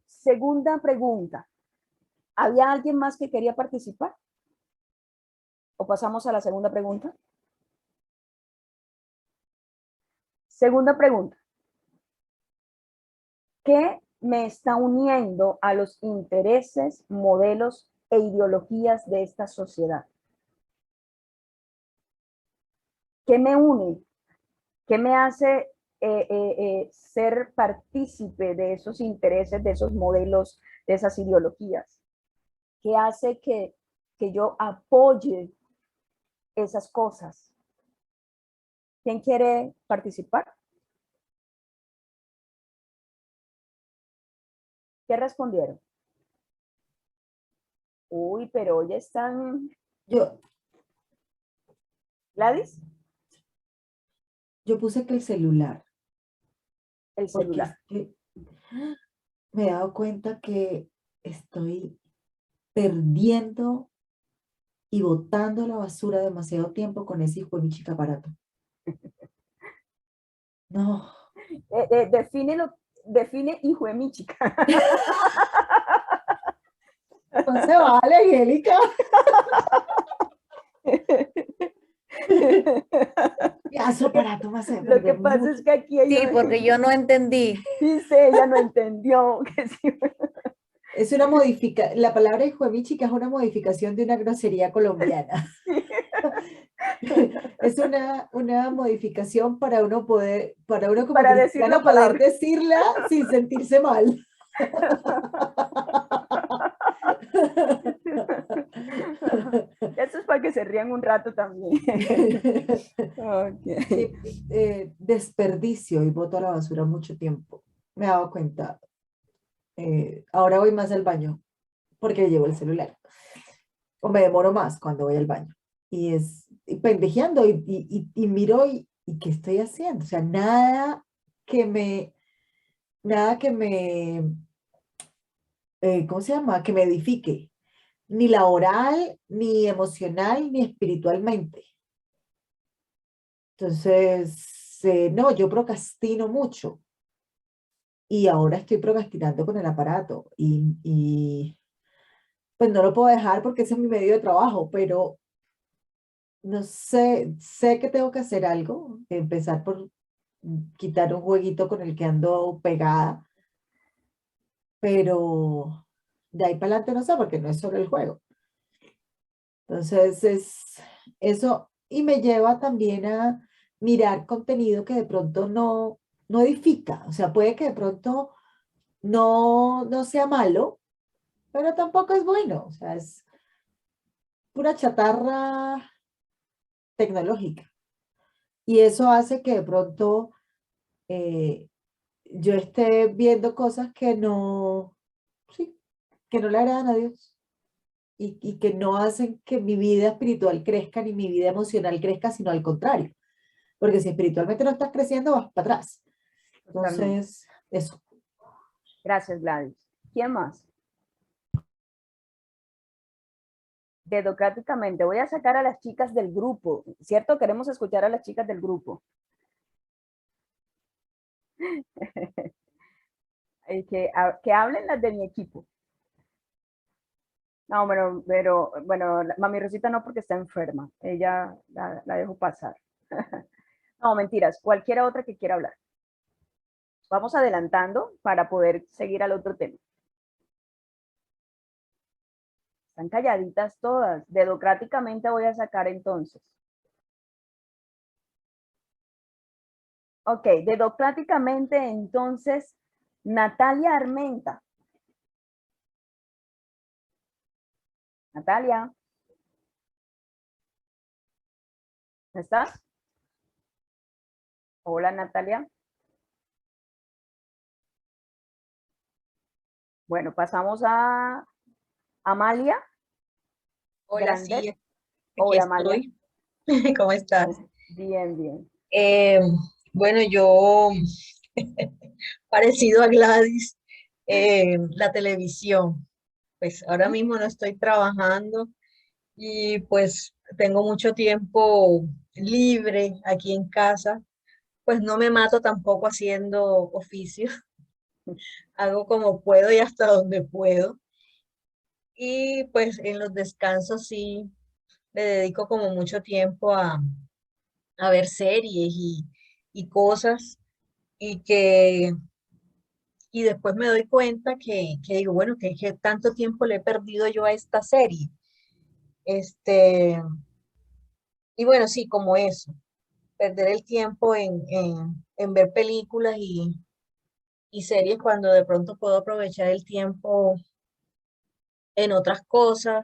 Segunda pregunta. ¿Había alguien más que quería participar? ¿O pasamos a la segunda pregunta? Segunda pregunta. ¿Qué me está uniendo a los intereses, modelos e ideologías de esta sociedad? ¿Qué me une? ¿Qué me hace ser partícipe de esos intereses, de esos modelos, de esas ideologías? ¿Qué hace que yo apoye esas cosas? ¿Quién quiere participar? ¿Qué respondieron? Uy, pero hoy están... Yo ¿Gladys? puse que el celular, El porque celular. es que me he dado cuenta que estoy perdiendo y botando a la basura demasiado tiempo con ese hijo de mi chica aparato. No. Define hijo de mi chica. No se vale, Angélica. Ya, su aparato me hace Lo que perder pasa mucho. es que aquí ella Sí, porque yo no entendí. dice, ella no entendió que sí. Es una la palabra hijo de mi chica es una modificación de una grosería colombiana. Es una modificación para uno como Para decir cristiano la poder palabra. decirla sin sentirse mal. Eso es para que se rían un rato también. Okay. Sí, desperdicio y boto a la basura mucho tiempo. Me he dado cuenta. Ahora voy más al baño porque llevo el celular. O me demoro más cuando voy al baño. Y pendejeando y miro y ¿qué estoy haciendo? O sea, nada que me, ¿cómo se llama? Que me edifique, ni laboral, ni emocional, ni espiritualmente. Entonces, no, yo procrastino mucho y ahora estoy procrastinando con el aparato y pues no lo puedo dejar porque ese es mi medio de trabajo, pero no sé que tengo que hacer algo, empezar por quitar un jueguito con el que ando pegada, pero De ahí para adelante no sé, porque no es solo el juego. Entonces, eso, y me lleva también a mirar contenido que de pronto no edifica. O sea, puede que de pronto no sea malo, pero tampoco es bueno. O sea, es pura chatarra tecnológica. Y eso hace que de pronto eh, yo esté viendo cosas que sí, que no le agradan a Dios y que no hacen que mi vida espiritual crezca ni mi vida emocional crezca, sino al contrario. Porque si espiritualmente no estás creciendo, vas para atrás. Totalmente. Entonces, eso. Gracias, Gladys. ¿Quién más? Dedocráticamente. Voy a sacar a las chicas del grupo, ¿cierto? Queremos escuchar a las chicas del grupo. Que hablen las de mi equipo. No, pero bueno, mami Rosita no porque está enferma. Ella la dejo pasar. No, mentiras. Cualquiera otra que quiera hablar. Vamos adelantando para poder seguir al otro tema. Están calladitas todas. Dedocráticamente voy a sacar entonces. Ok, dedocráticamente entonces, Natalia Armenta. Natalia. ¿Estás? Hola, Natalia. Bueno, pasamos a Amalia. Hola, Grandet. sí, aquí Hola, Amalia. estoy. ¿Cómo estás? Bien, bien. Eh, bueno, yo, parecido a Gladys, la televisión. Pues ahora mismo no estoy trabajando y pues tengo mucho tiempo libre aquí en casa. Pues no me mato tampoco haciendo oficios. Hago como puedo y hasta donde puedo. Y pues en los descansos sí le dedico como mucho tiempo a ver series y cosas y y después me doy cuenta que digo, bueno, que tanto tiempo le he perdido yo a esta serie. Este, y bueno, sí, como eso, perder el tiempo en ver películas y series cuando de pronto puedo aprovechar el tiempo en otras cosas,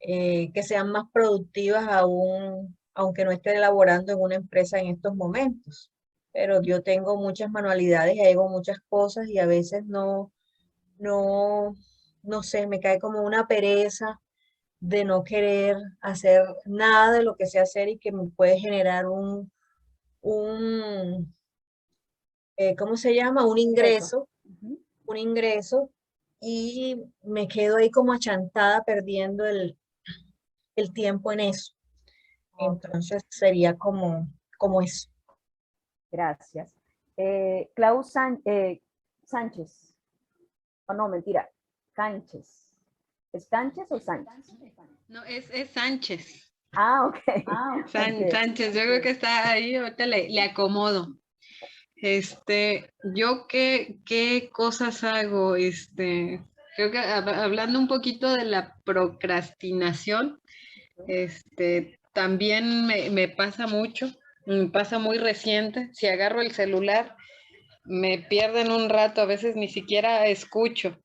que sean más productivas aún, aunque no esté elaborando en una empresa en estos momentos. Pero yo tengo muchas manualidades y hago muchas cosas y a veces no, no sé, me cae como una pereza de no querer hacer nada de lo que sé hacer y que me puede generar un ¿cómo se llama? Eso. Un ingreso y me quedo ahí como achantada perdiendo el tiempo en eso. Ok, Entonces sería como eso. gracias. Sánchez. Oh, no, mentira. Sánchez. ¿Es Sánchez o Sánchez? No, es Sánchez. Ah, ok. Ok. Sánchez, yo creo que está ahí, ahorita le acomodo. Yo qué cosas hago, creo que hablando un poquito de la procrastinación, también me pasa mucho, me pasa muy reciente, si agarro el celular, me pierden un rato, a veces ni siquiera escucho.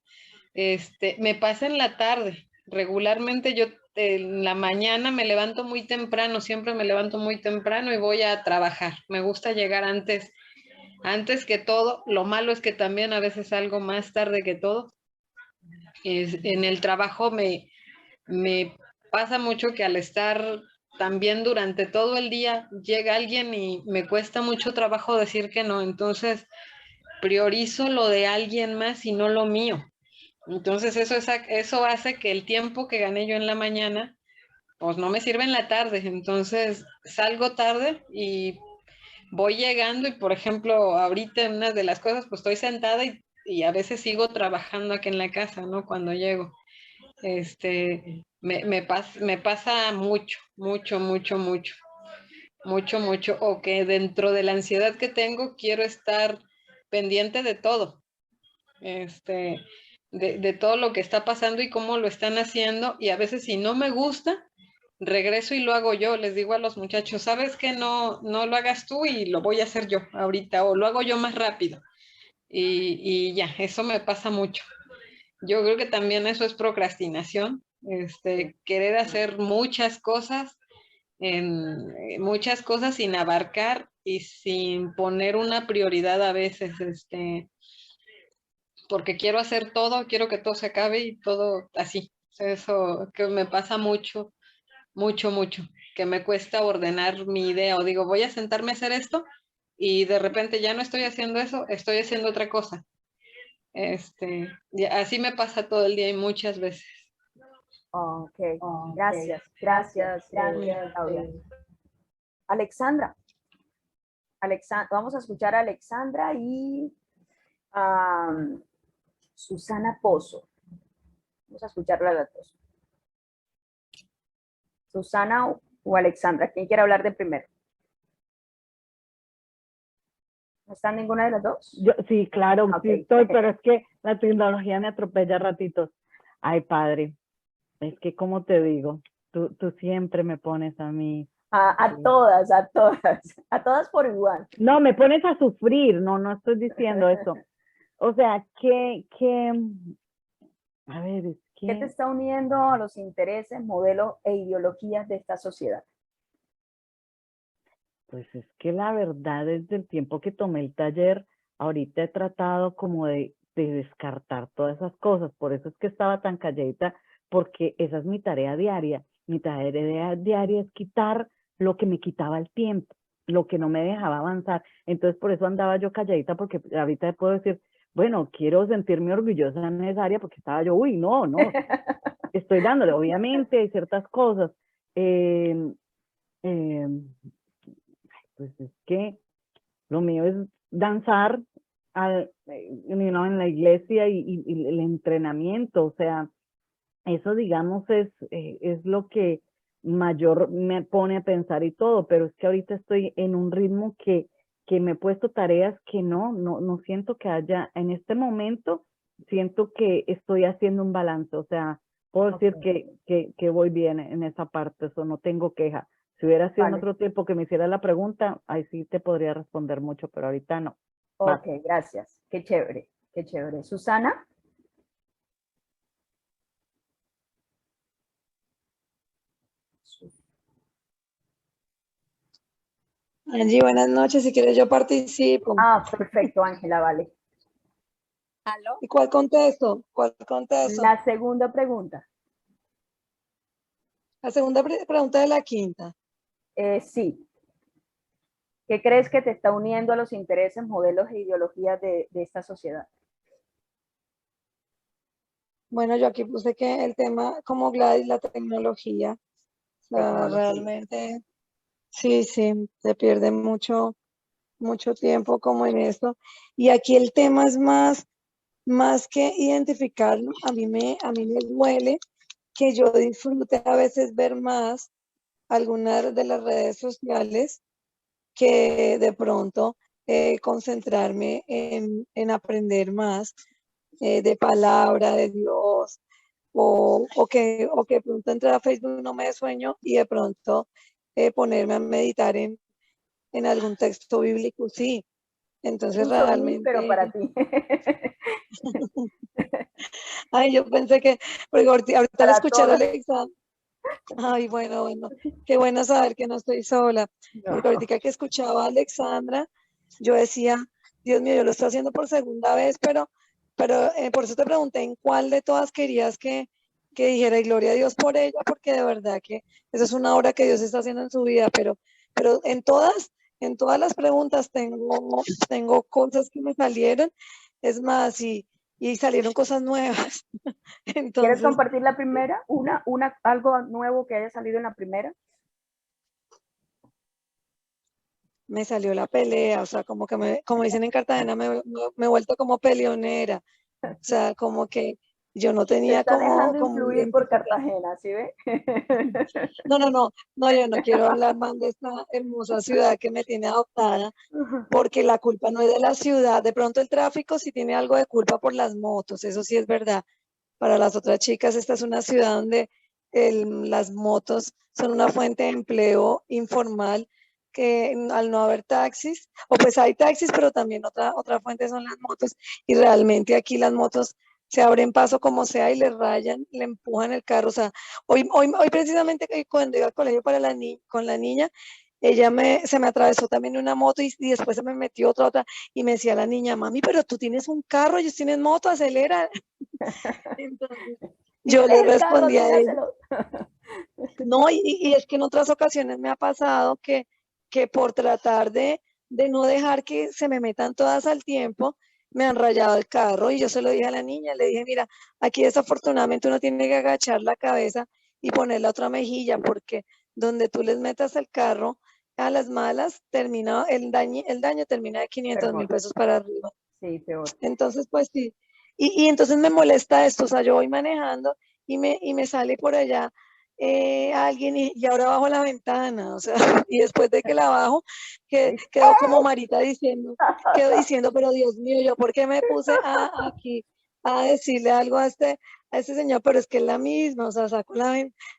Me pasa en la tarde. Regularmente yo en la mañana me levanto muy temprano, siempre me levanto muy temprano y voy a trabajar. Me gusta llegar antes que todo. Lo malo es que también a veces salgo más tarde que todo. En el trabajo me pasa mucho que al estar también durante todo el día llega alguien y me cuesta mucho trabajo decir que no. Entonces priorizo lo de alguien más y no lo mío. Entonces eso hace que el tiempo que gané yo en la mañana, pues no me sirve en la tarde. Entonces salgo tarde y voy llegando y por ejemplo, ahorita una de las cosas, pues estoy sentada y a veces sigo trabajando aquí en la casa, ¿no? Cuando llego. Me pasa mucho, mucho, mucho, mucho, mucho, mucho, o que dentro de la ansiedad que tengo quiero estar pendiente de todo. de todo lo que está pasando y cómo lo están haciendo. Y a veces si no me gusta, regreso y lo hago yo. Les digo a los muchachos, ¿sabes qué? No lo hagas tú y lo voy a hacer yo ahorita, o lo hago yo más rápido. Y ya, eso me pasa mucho. Yo creo que también eso es procrastinación, querer hacer muchas cosas sin abarcar y sin poner una prioridad a veces, porque quiero hacer todo, quiero que todo se acabe y todo así. Eso que me pasa mucho, mucho, mucho, que me cuesta ordenar mi idea o digo, voy a sentarme a hacer esto y de repente ya no estoy haciendo eso, estoy haciendo otra cosa. Así me pasa todo el día y muchas veces. Ok, gracias, gracias, Claudia. Alexandra. Vamos a escuchar a Alexandra y Susana Pozo. Vamos a escucharla a las dos. Susana o Alexandra, ¿quién quiere hablar de primero? ¿No está ninguna de las dos? Yo, sí, claro, Ok. sí estoy, pero es que la tecnología me atropella ratitos. Ay, padre, es que como te digo, tú siempre me pones a mí. A todas por igual. No, me pones a sufrir, no estoy diciendo eso. O sea, a ver, es ¿Qué te que, está uniendo a los intereses, modelos e ideologías de esta sociedad? pues es que la verdad, desde el tiempo que tomé el taller, ahorita he tratado como de descartar todas esas cosas. Por eso es que estaba tan calladita, porque esa es mi tarea diaria. Mi tarea diaria es quitar lo que me quitaba el tiempo, lo que no me dejaba avanzar. Entonces, por eso andaba yo calladita, porque ahorita puedo decir, bueno, quiero sentirme orgullosa en esa área, porque estaba yo, uy, no, estoy dándole. Obviamente hay ciertas cosas. Eh, eh, pues es que lo mío es danzar en la iglesia y el entrenamiento, o sea, eso digamos es lo que mayor me pone a pensar y todo, pero es que ahorita estoy en un ritmo que me he puesto tareas que no siento que haya, en este momento siento que estoy haciendo un balance, o sea, puedo decir que voy bien en esa parte, eso no tengo queja. Si hubiera sido en Vale. otro tiempo que me hiciera la pregunta, ahí sí te podría responder mucho, pero ahorita no. Ok, gracias. Qué chévere, qué chévere. Susana. Angie, buenas noches. Si quieres, yo participo. Perfecto, Ángela, vale. ¿Aló? ¿Y cuál contesto? ¿Cuál contesto? La segunda pregunta. La segunda pregunta de la quinta. Sí. ¿Qué crees que te está uniendo a los intereses, modelos e ideologías de esta sociedad? Bueno, yo aquí puse que el tema, como Gladys, la tecnología. O sea, Tecnología. realmente, sí, se pierde mucho tiempo como en esto. Y aquí el tema es más que identificarlo. A mí me duele que yo disfrute a veces ver más algunas de las redes sociales que de pronto concentrarme en aprender más de palabra de Dios o que de pronto entrar a Facebook no me dé sueño y de pronto ponerme a meditar en algún texto bíblico, sí. Entonces Un somnífero para realmente, ti. ay, yo pensé que, porque ahorita al Para escuchar a todas. Alexa, ay, bueno, qué bueno saber que no estoy sola, porque No. ahorita que escuchaba a Alexandra, yo decía, Dios mío, yo lo estoy haciendo por segunda vez, pero por eso te pregunté en cuál de todas querías que dijera y gloria a Dios por ella, porque de verdad que eso es una obra que Dios está haciendo en su vida, pero en todas las preguntas tengo cosas que me salieron, es más, y salieron cosas nuevas. ¿Quieres Entonces, compartir la primera? Algo nuevo que haya salido en la primera. me salió la pelea, o sea, como dicen en Cartagena, me he vuelto como peleonera, o sea, como que Yo no Se tenía está dejando como influir por identificar. Cartagena, ¿sí ve? No, yo no quiero hablar más de esta hermosa ciudad que me tiene adoptada, porque la culpa no es de la ciudad. De pronto el tráfico sí tiene algo de culpa por las motos, eso sí es verdad. Para las otras chicas, esta es una ciudad donde las motos son una fuente de empleo informal que al no haber taxis, o pues hay taxis, pero también otra fuente son las motos, y realmente aquí las motos se abren paso como sea y le rayan, le empujan el carro. O sea, hoy precisamente cuando iba al colegio con la niña, se me atravesó también una moto y después se me metió otra, y me decía la niña, mami, pero tú tienes un carro, ellos tienen moto, acelera. Entonces, yo le Tire el carro, respondí a ella, tíreselo. no, y es que en otras ocasiones me ha pasado que por tratar de no dejar que se me metan todas al tiempo, me han rayado el carro, y yo se lo dije a la niña, le dije, mira, aquí desafortunadamente uno tiene que agachar la cabeza y poner la otra mejilla, porque donde tú les metas el carro, a las malas, el daño termina de 500.000 Peor, pesos para arriba. sí, peor. Entonces, pues sí. Y entonces me molesta esto, o sea, yo voy manejando y me sale por allá alguien y ahora bajo la ventana, o sea, y después de que la bajo, quedo como Marita quedo diciendo, pero Dios mío, ¿yo por qué me puse aquí a decirle algo a este señor? Pero es que es la misma, o sea, saco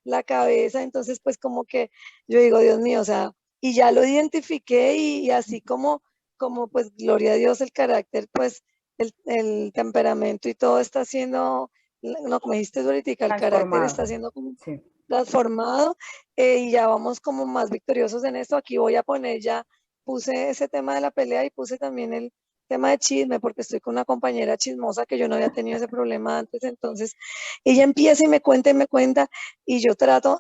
la cabeza, entonces pues como que yo digo, Dios mío, o sea, y ya lo identifiqué y así como pues gloria a Dios el carácter, pues el temperamento y todo está siendo, no, como dijiste tú ahorita, el carácter Transformado. está siendo como Sí. transformado, y ya vamos como más victoriosos en esto. Aquí voy a poner ya, puse ese tema de la pelea y puse también el tema de chisme, porque estoy con una compañera chismosa que yo no había tenido ese problema antes. Entonces ella empieza y me cuenta, y yo trato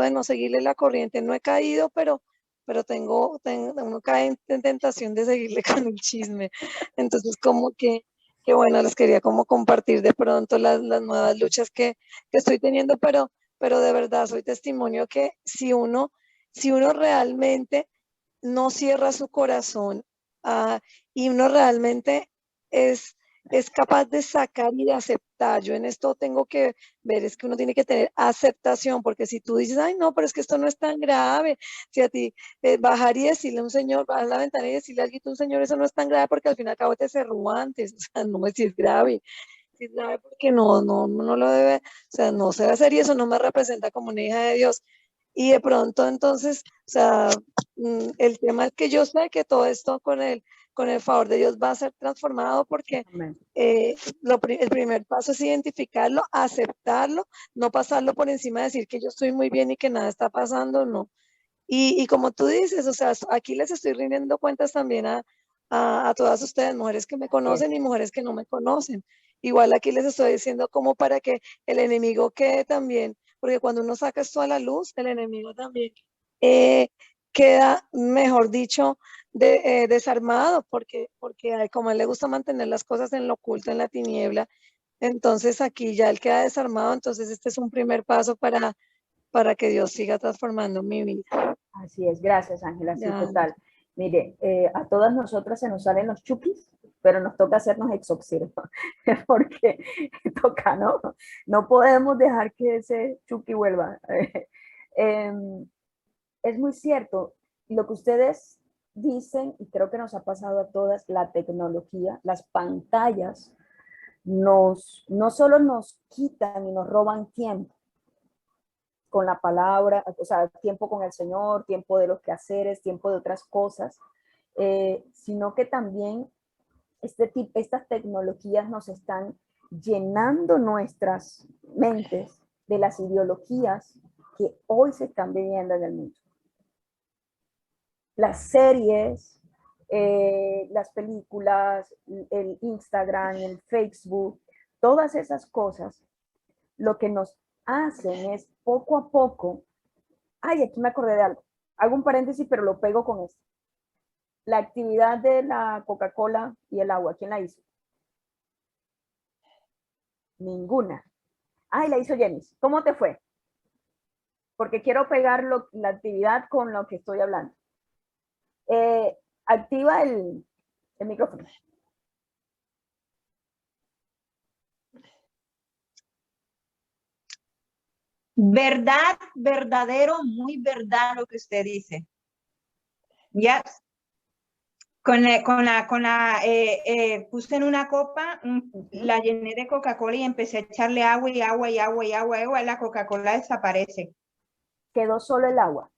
de no seguirle la corriente. No he caído, pero uno cae en tentación de seguirle con el chisme. Entonces como que bueno, les quería como compartir de pronto las nuevas luchas que estoy teniendo, pero de verdad soy testimonio que si uno realmente no cierra su corazón, ah, y uno realmente es capaz de sacar y de aceptar. Yo en esto tengo que ver, es que uno tiene que tener aceptación, porque si tú dices, ay, no, pero es que esto no es tan grave, si a ti bajar y decirle a un señor, bajar la ventana y decirle a alguien, un señor, eso no es tan grave porque al fin y al cabo te cerró antes, o sea, no es si es grave. Sí, sabe, porque no lo debe, o sea, no se debe hacer, y eso no me representa como una hija de Dios. Y de pronto entonces, o sea, el tema es que yo sé que todo esto con el favor de Dios va a ser transformado, porque Amén. el primer paso es identificarlo, aceptarlo, no pasarlo por encima, de decir que yo estoy muy bien y que nada está pasando, no. Y como tú dices, o sea, aquí les estoy rindiendo cuentas también a todas ustedes, mujeres que me conocen y mujeres que no me conocen. Igual aquí les estoy diciendo como para que el enemigo quede también, porque cuando uno saca esto a la luz, el enemigo también eh, queda, mejor dicho, desarmado, porque como a él le gusta mantener las cosas en lo oculto, en la tiniebla. Entonces aquí ya él queda desarmado. Entonces este es un primer paso para que Dios siga transformando mi vida. Así es, gracias Ángela, sí, Ya, total. Mire, a todas nosotras se nos salen los chukis, pero nos toca hacernos exorcismo, porque toca, ¿no? No podemos dejar que ese chuki vuelva. Es muy cierto, lo que ustedes dicen, y creo que nos ha pasado a todas, la tecnología, las pantallas, no solo nos quitan y nos roban tiempo, con la palabra, o sea, tiempo con el Señor, tiempo de los quehaceres, tiempo de otras cosas, sino que también estas tecnologías nos están llenando nuestras mentes de las ideologías que hoy se están viviendo en el mundo. Las series, las películas, el Instagram, el Facebook, todas esas cosas, lo que nos hacen es poco a poco, ay, aquí me acordé de algo, hago un paréntesis, pero lo pego con esto. La actividad de la Coca-Cola y el agua, ¿quién la hizo? Ninguna. Ay, la hizo Jenny. ¿Cómo te fue? Porque quiero pegar la actividad con lo que estoy hablando. Activa el micrófono. Verdad, verdadero, muy verdad lo que usted dice. Yes. Puse en una copa, la llené de Coca-Cola y empecé a echarle agua y agua y agua y agua y agua. La Coca-Cola desaparece. Quedó solo el agua.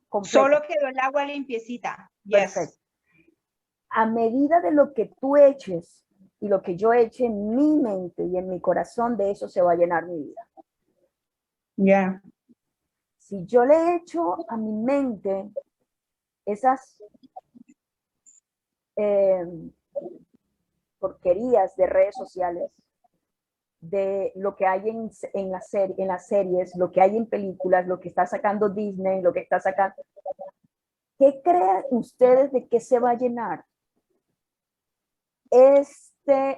Completa. Solo quedó el agua limpiecita. Yes. Perfecto. A medida de lo que tú eches y lo que yo eche en mi mente y en mi corazón, de eso se va a llenar mi vida. Ya. Si yo le echo a mi mente esas porquerías de redes sociales, de lo que hay en las series, lo que hay en películas, lo que está sacando Disney, lo que está sacando... ¿Qué creen ustedes de qué se va a llenar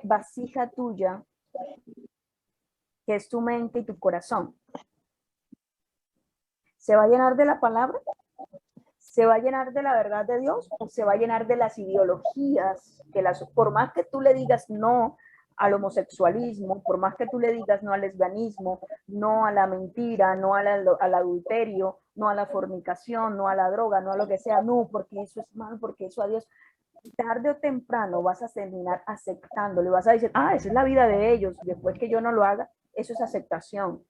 vasija tuya, que es tu mente y tu corazón? ¿Se va a llenar de la palabra? ¿Se va a llenar de la verdad de Dios? ¿O se va a llenar de las ideologías? Por más que tú le digas no al homosexualismo, por más que tú le digas no al lesbianismo, no a la mentira, no al adulterio, no a la fornicación, no a la droga, no a lo que sea, no, porque eso es mal, porque eso a Dios, tarde o temprano vas a terminar aceptándolo, vas a decir, esa es la vida de ellos, después que yo no lo haga, eso es aceptación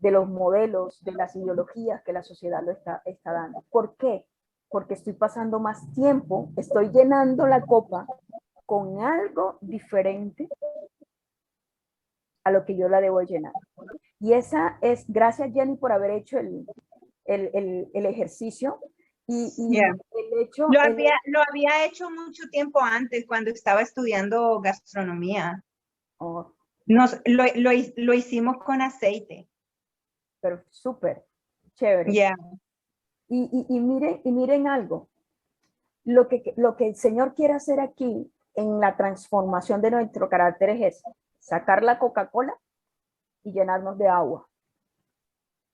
de los modelos, de las ideologías que la sociedad lo está dando. ¿Por qué? Porque estoy pasando más tiempo, estoy llenando la copa con algo diferente a lo que yo la debo llenar. Y esa es, gracias Jenny por haber hecho el ejercicio. Yeah. El hecho... Lo había hecho mucho tiempo antes, cuando estaba estudiando gastronomía. Oh. Lo hicimos con aceite. Pero súper, chévere. Yeah. Y miren algo. Lo que el Señor quiere hacer aquí en la transformación de nuestro carácter es sacar la Coca-Cola y llenarnos de agua.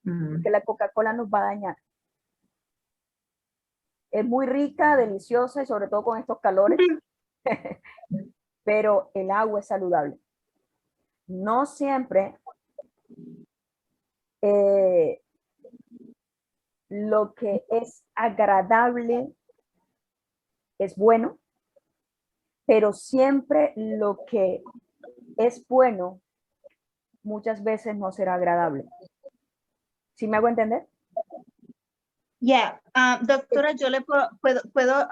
Porque la Coca-Cola nos va a dañar. Es muy rica, deliciosa y sobre todo con estos calores. Pero el agua es saludable. No siempre lo que es agradable es bueno, pero siempre lo que es bueno muchas veces no será agradable. ¿Sí me hago entender? Yeah. Doctora, ¿yo le puedo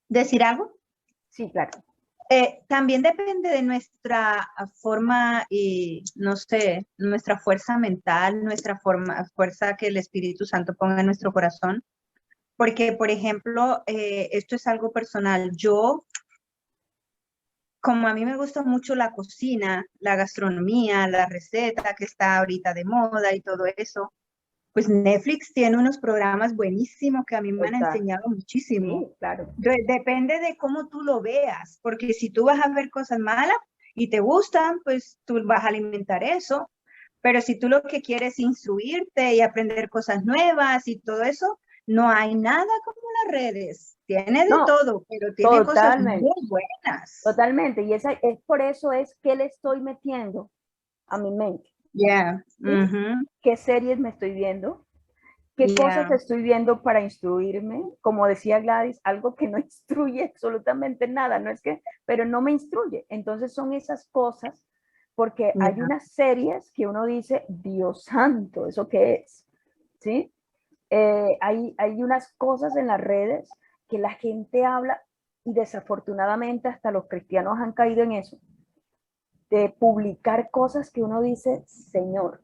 decir algo? Sí, claro. También depende de nuestra forma y, no sé, nuestra fuerza mental, nuestra fuerza que el Espíritu Santo ponga en nuestro corazón. Porque, por ejemplo, esto es algo personal. Yo, como a mí me gusta mucho la cocina, la gastronomía, la receta que está ahorita de moda y todo eso, pues Netflix tiene unos programas buenísimos que a mí me han enseñado muchísimo. Sí, claro. Depende de cómo tú lo veas, porque si tú vas a ver cosas malas y te gustan, pues tú vas a alimentar eso. Pero si tú lo que quieres es instruirte y aprender cosas nuevas y todo eso, no hay nada como las redes. Tiene de todo, pero tiene cosas muy buenas. Totalmente. Y es por eso es que le estoy metiendo a mi mente. Yeah. ¿Qué series me estoy viendo? ¿Qué cosas estoy viendo para instruirme? Como decía Gladys, algo que no instruye absolutamente nada, no es que, pero no me instruye. Entonces son esas cosas, porque hay unas series que uno dice, Dios santo, ¿eso qué es? ¿Sí? Hay unas cosas en las redes que la gente habla y desafortunadamente hasta los cristianos han caído en eso, de publicar cosas que uno dice, Señor,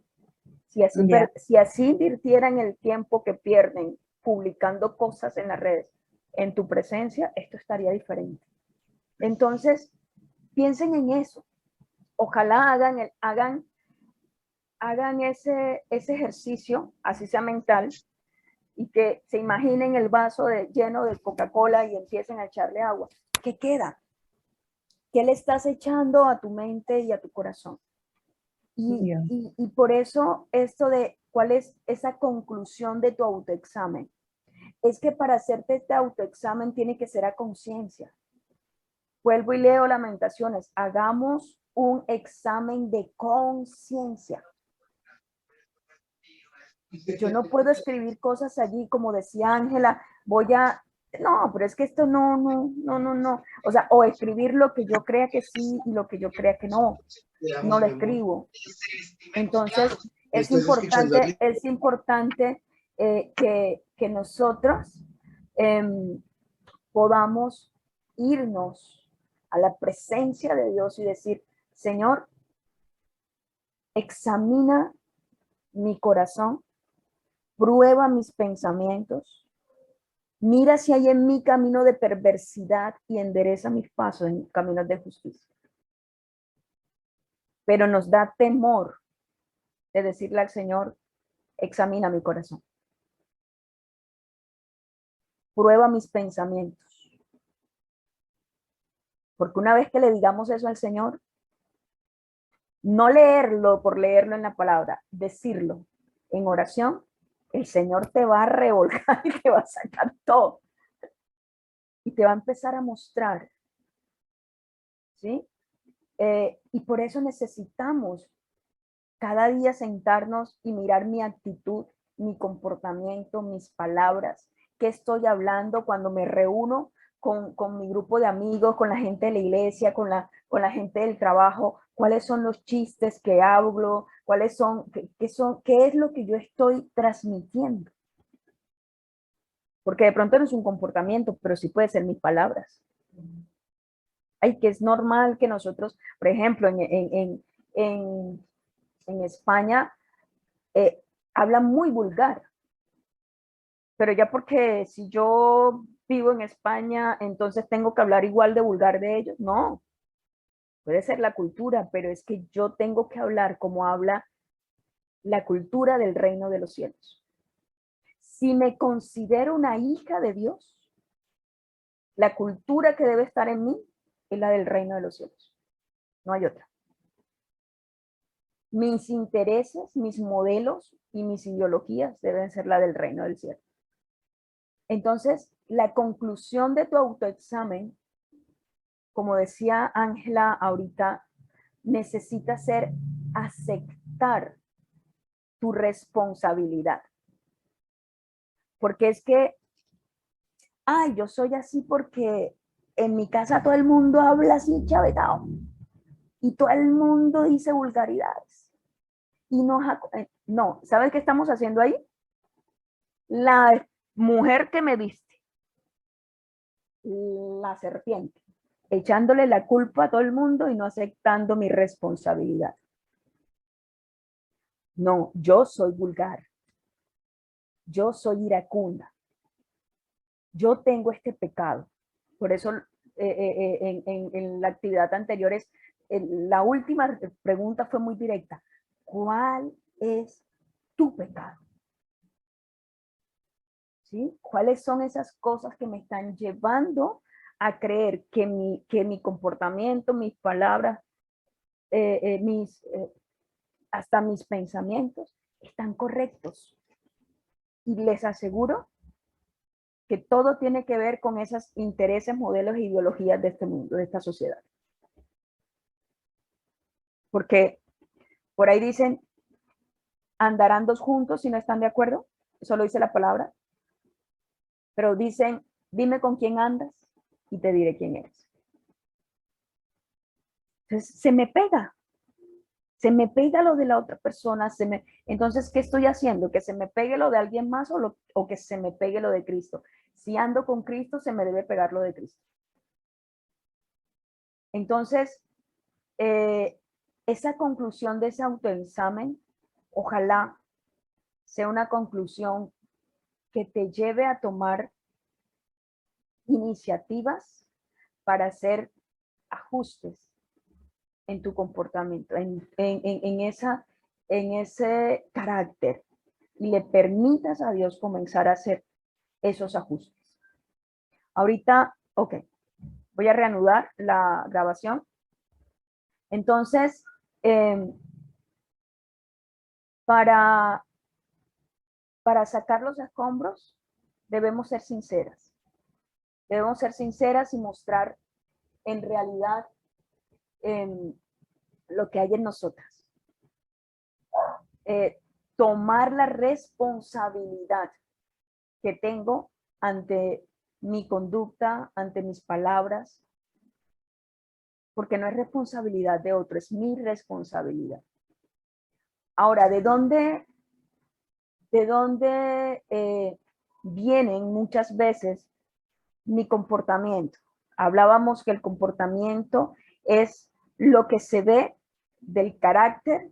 si así invirtieran el tiempo que pierden publicando cosas en las redes, en tu presencia, esto estaría diferente. Entonces, piensen en eso. Ojalá hagan ese ejercicio, así sea mental, y que se imaginen el vaso lleno de Coca-Cola y empiecen a echarle agua. ¿Qué queda? ¿Qué le estás echando a tu mente y a tu corazón? Y por eso esto de cuál es esa conclusión de tu autoexamen. Es que para hacerte este autoexamen tiene que ser a conciencia. Vuelvo y leo Lamentaciones. Hagamos un examen de conciencia. Yo no puedo escribir cosas allí, como decía Ángela, no, pero es que esto no. O sea, o escribir lo que yo crea que sí y lo que yo crea que no lo escribo. Entonces, es importante que nosotros podamos irnos a la presencia de Dios y decir, Señor, examina mi corazón, prueba mis pensamientos, mira si hay en mí camino de perversidad y endereza mis pasos en caminos de justicia. Pero nos da temor de decirle al Señor, examina mi corazón, prueba mis pensamientos. Porque una vez que le digamos eso al Señor, no leerlo por leerlo en la palabra, decirlo en oración, el Señor te va a revolcar y te va a sacar todo. Y te va a empezar a mostrar. ¿Sí? Y por eso necesitamos cada día sentarnos y mirar mi actitud, mi comportamiento, mis palabras, qué estoy hablando cuando me reúno con mi grupo de amigos, con la gente de la iglesia, con la gente del trabajo, cuáles son los chistes que hablo, qué es lo que yo estoy transmitiendo. Porque de pronto no es un comportamiento, pero sí puede ser mis palabras. Ay, que es normal que nosotros, por ejemplo, en España, hablan muy vulgar. Pero ya porque si yo vivo en España, entonces tengo que hablar igual de vulgar de ellos. No, puede ser la cultura, pero es que yo tengo que hablar como habla la cultura del reino de los cielos. Si me considero una hija de Dios, la cultura que debe estar en mí es la del reino de los cielos. No hay otra. Mis intereses, mis modelos y mis ideologías deben ser la del reino del cielo. Entonces, la conclusión de tu autoexamen, como decía Ángela ahorita, necesita ser aceptar tu responsabilidad. Porque es que, ay, yo soy así porque en mi casa todo el mundo habla así chavetado y todo el mundo dice vulgaridades. Y no, ¿sabes qué estamos haciendo ahí? La mujer que me viste, la serpiente, echándole la culpa a todo el mundo y no aceptando mi responsabilidad. No, yo soy vulgar. Yo soy iracunda. Yo tengo este pecado. Por eso en la actividad anterior la última pregunta fue muy directa. ¿Cuál es tu pecado? ¿Sí? ¿Cuáles son esas cosas que me están llevando a creer que mi comportamiento, mis palabras, hasta mis pensamientos están correctos? Y les aseguro que todo tiene que ver con esos intereses, modelos e ideologías de este mundo, de esta sociedad. Porque por ahí dicen, andarán dos juntos si no están de acuerdo. Eso lo dice la palabra. Pero dicen, dime con quién andas y te diré quién eres. Entonces, se me pega lo de la otra persona, entonces, ¿qué estoy haciendo? ¿Que se me pegue lo de alguien más o que se me pegue lo de Cristo? Si ando con Cristo, se me debe pegar lo de Cristo. Entonces, esa conclusión de ese autoexamen, ojalá sea una conclusión que te lleve a tomar iniciativas para hacer ajustes en tu comportamiento, en ese carácter, y le permitas a Dios comenzar a hacer esos ajustes. Ahorita, ok, voy a reanudar la grabación. Entonces, para sacar los escombros, debemos ser sinceras. Debemos ser sinceras y mostrar en realidad lo que hay en nosotras. tomar la responsabilidad que tengo ante mi conducta, ante mis palabras, porque no es responsabilidad de otro, es mi responsabilidad. Ahora, ¿de dónde vienen muchas veces mi comportamiento? Hablábamos que el comportamiento es lo que se ve del carácter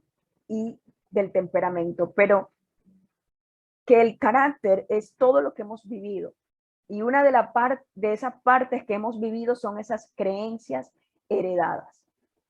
y del temperamento, pero que el carácter es todo lo que hemos vivido. Y una de esas partes que hemos vivido son esas creencias heredadas.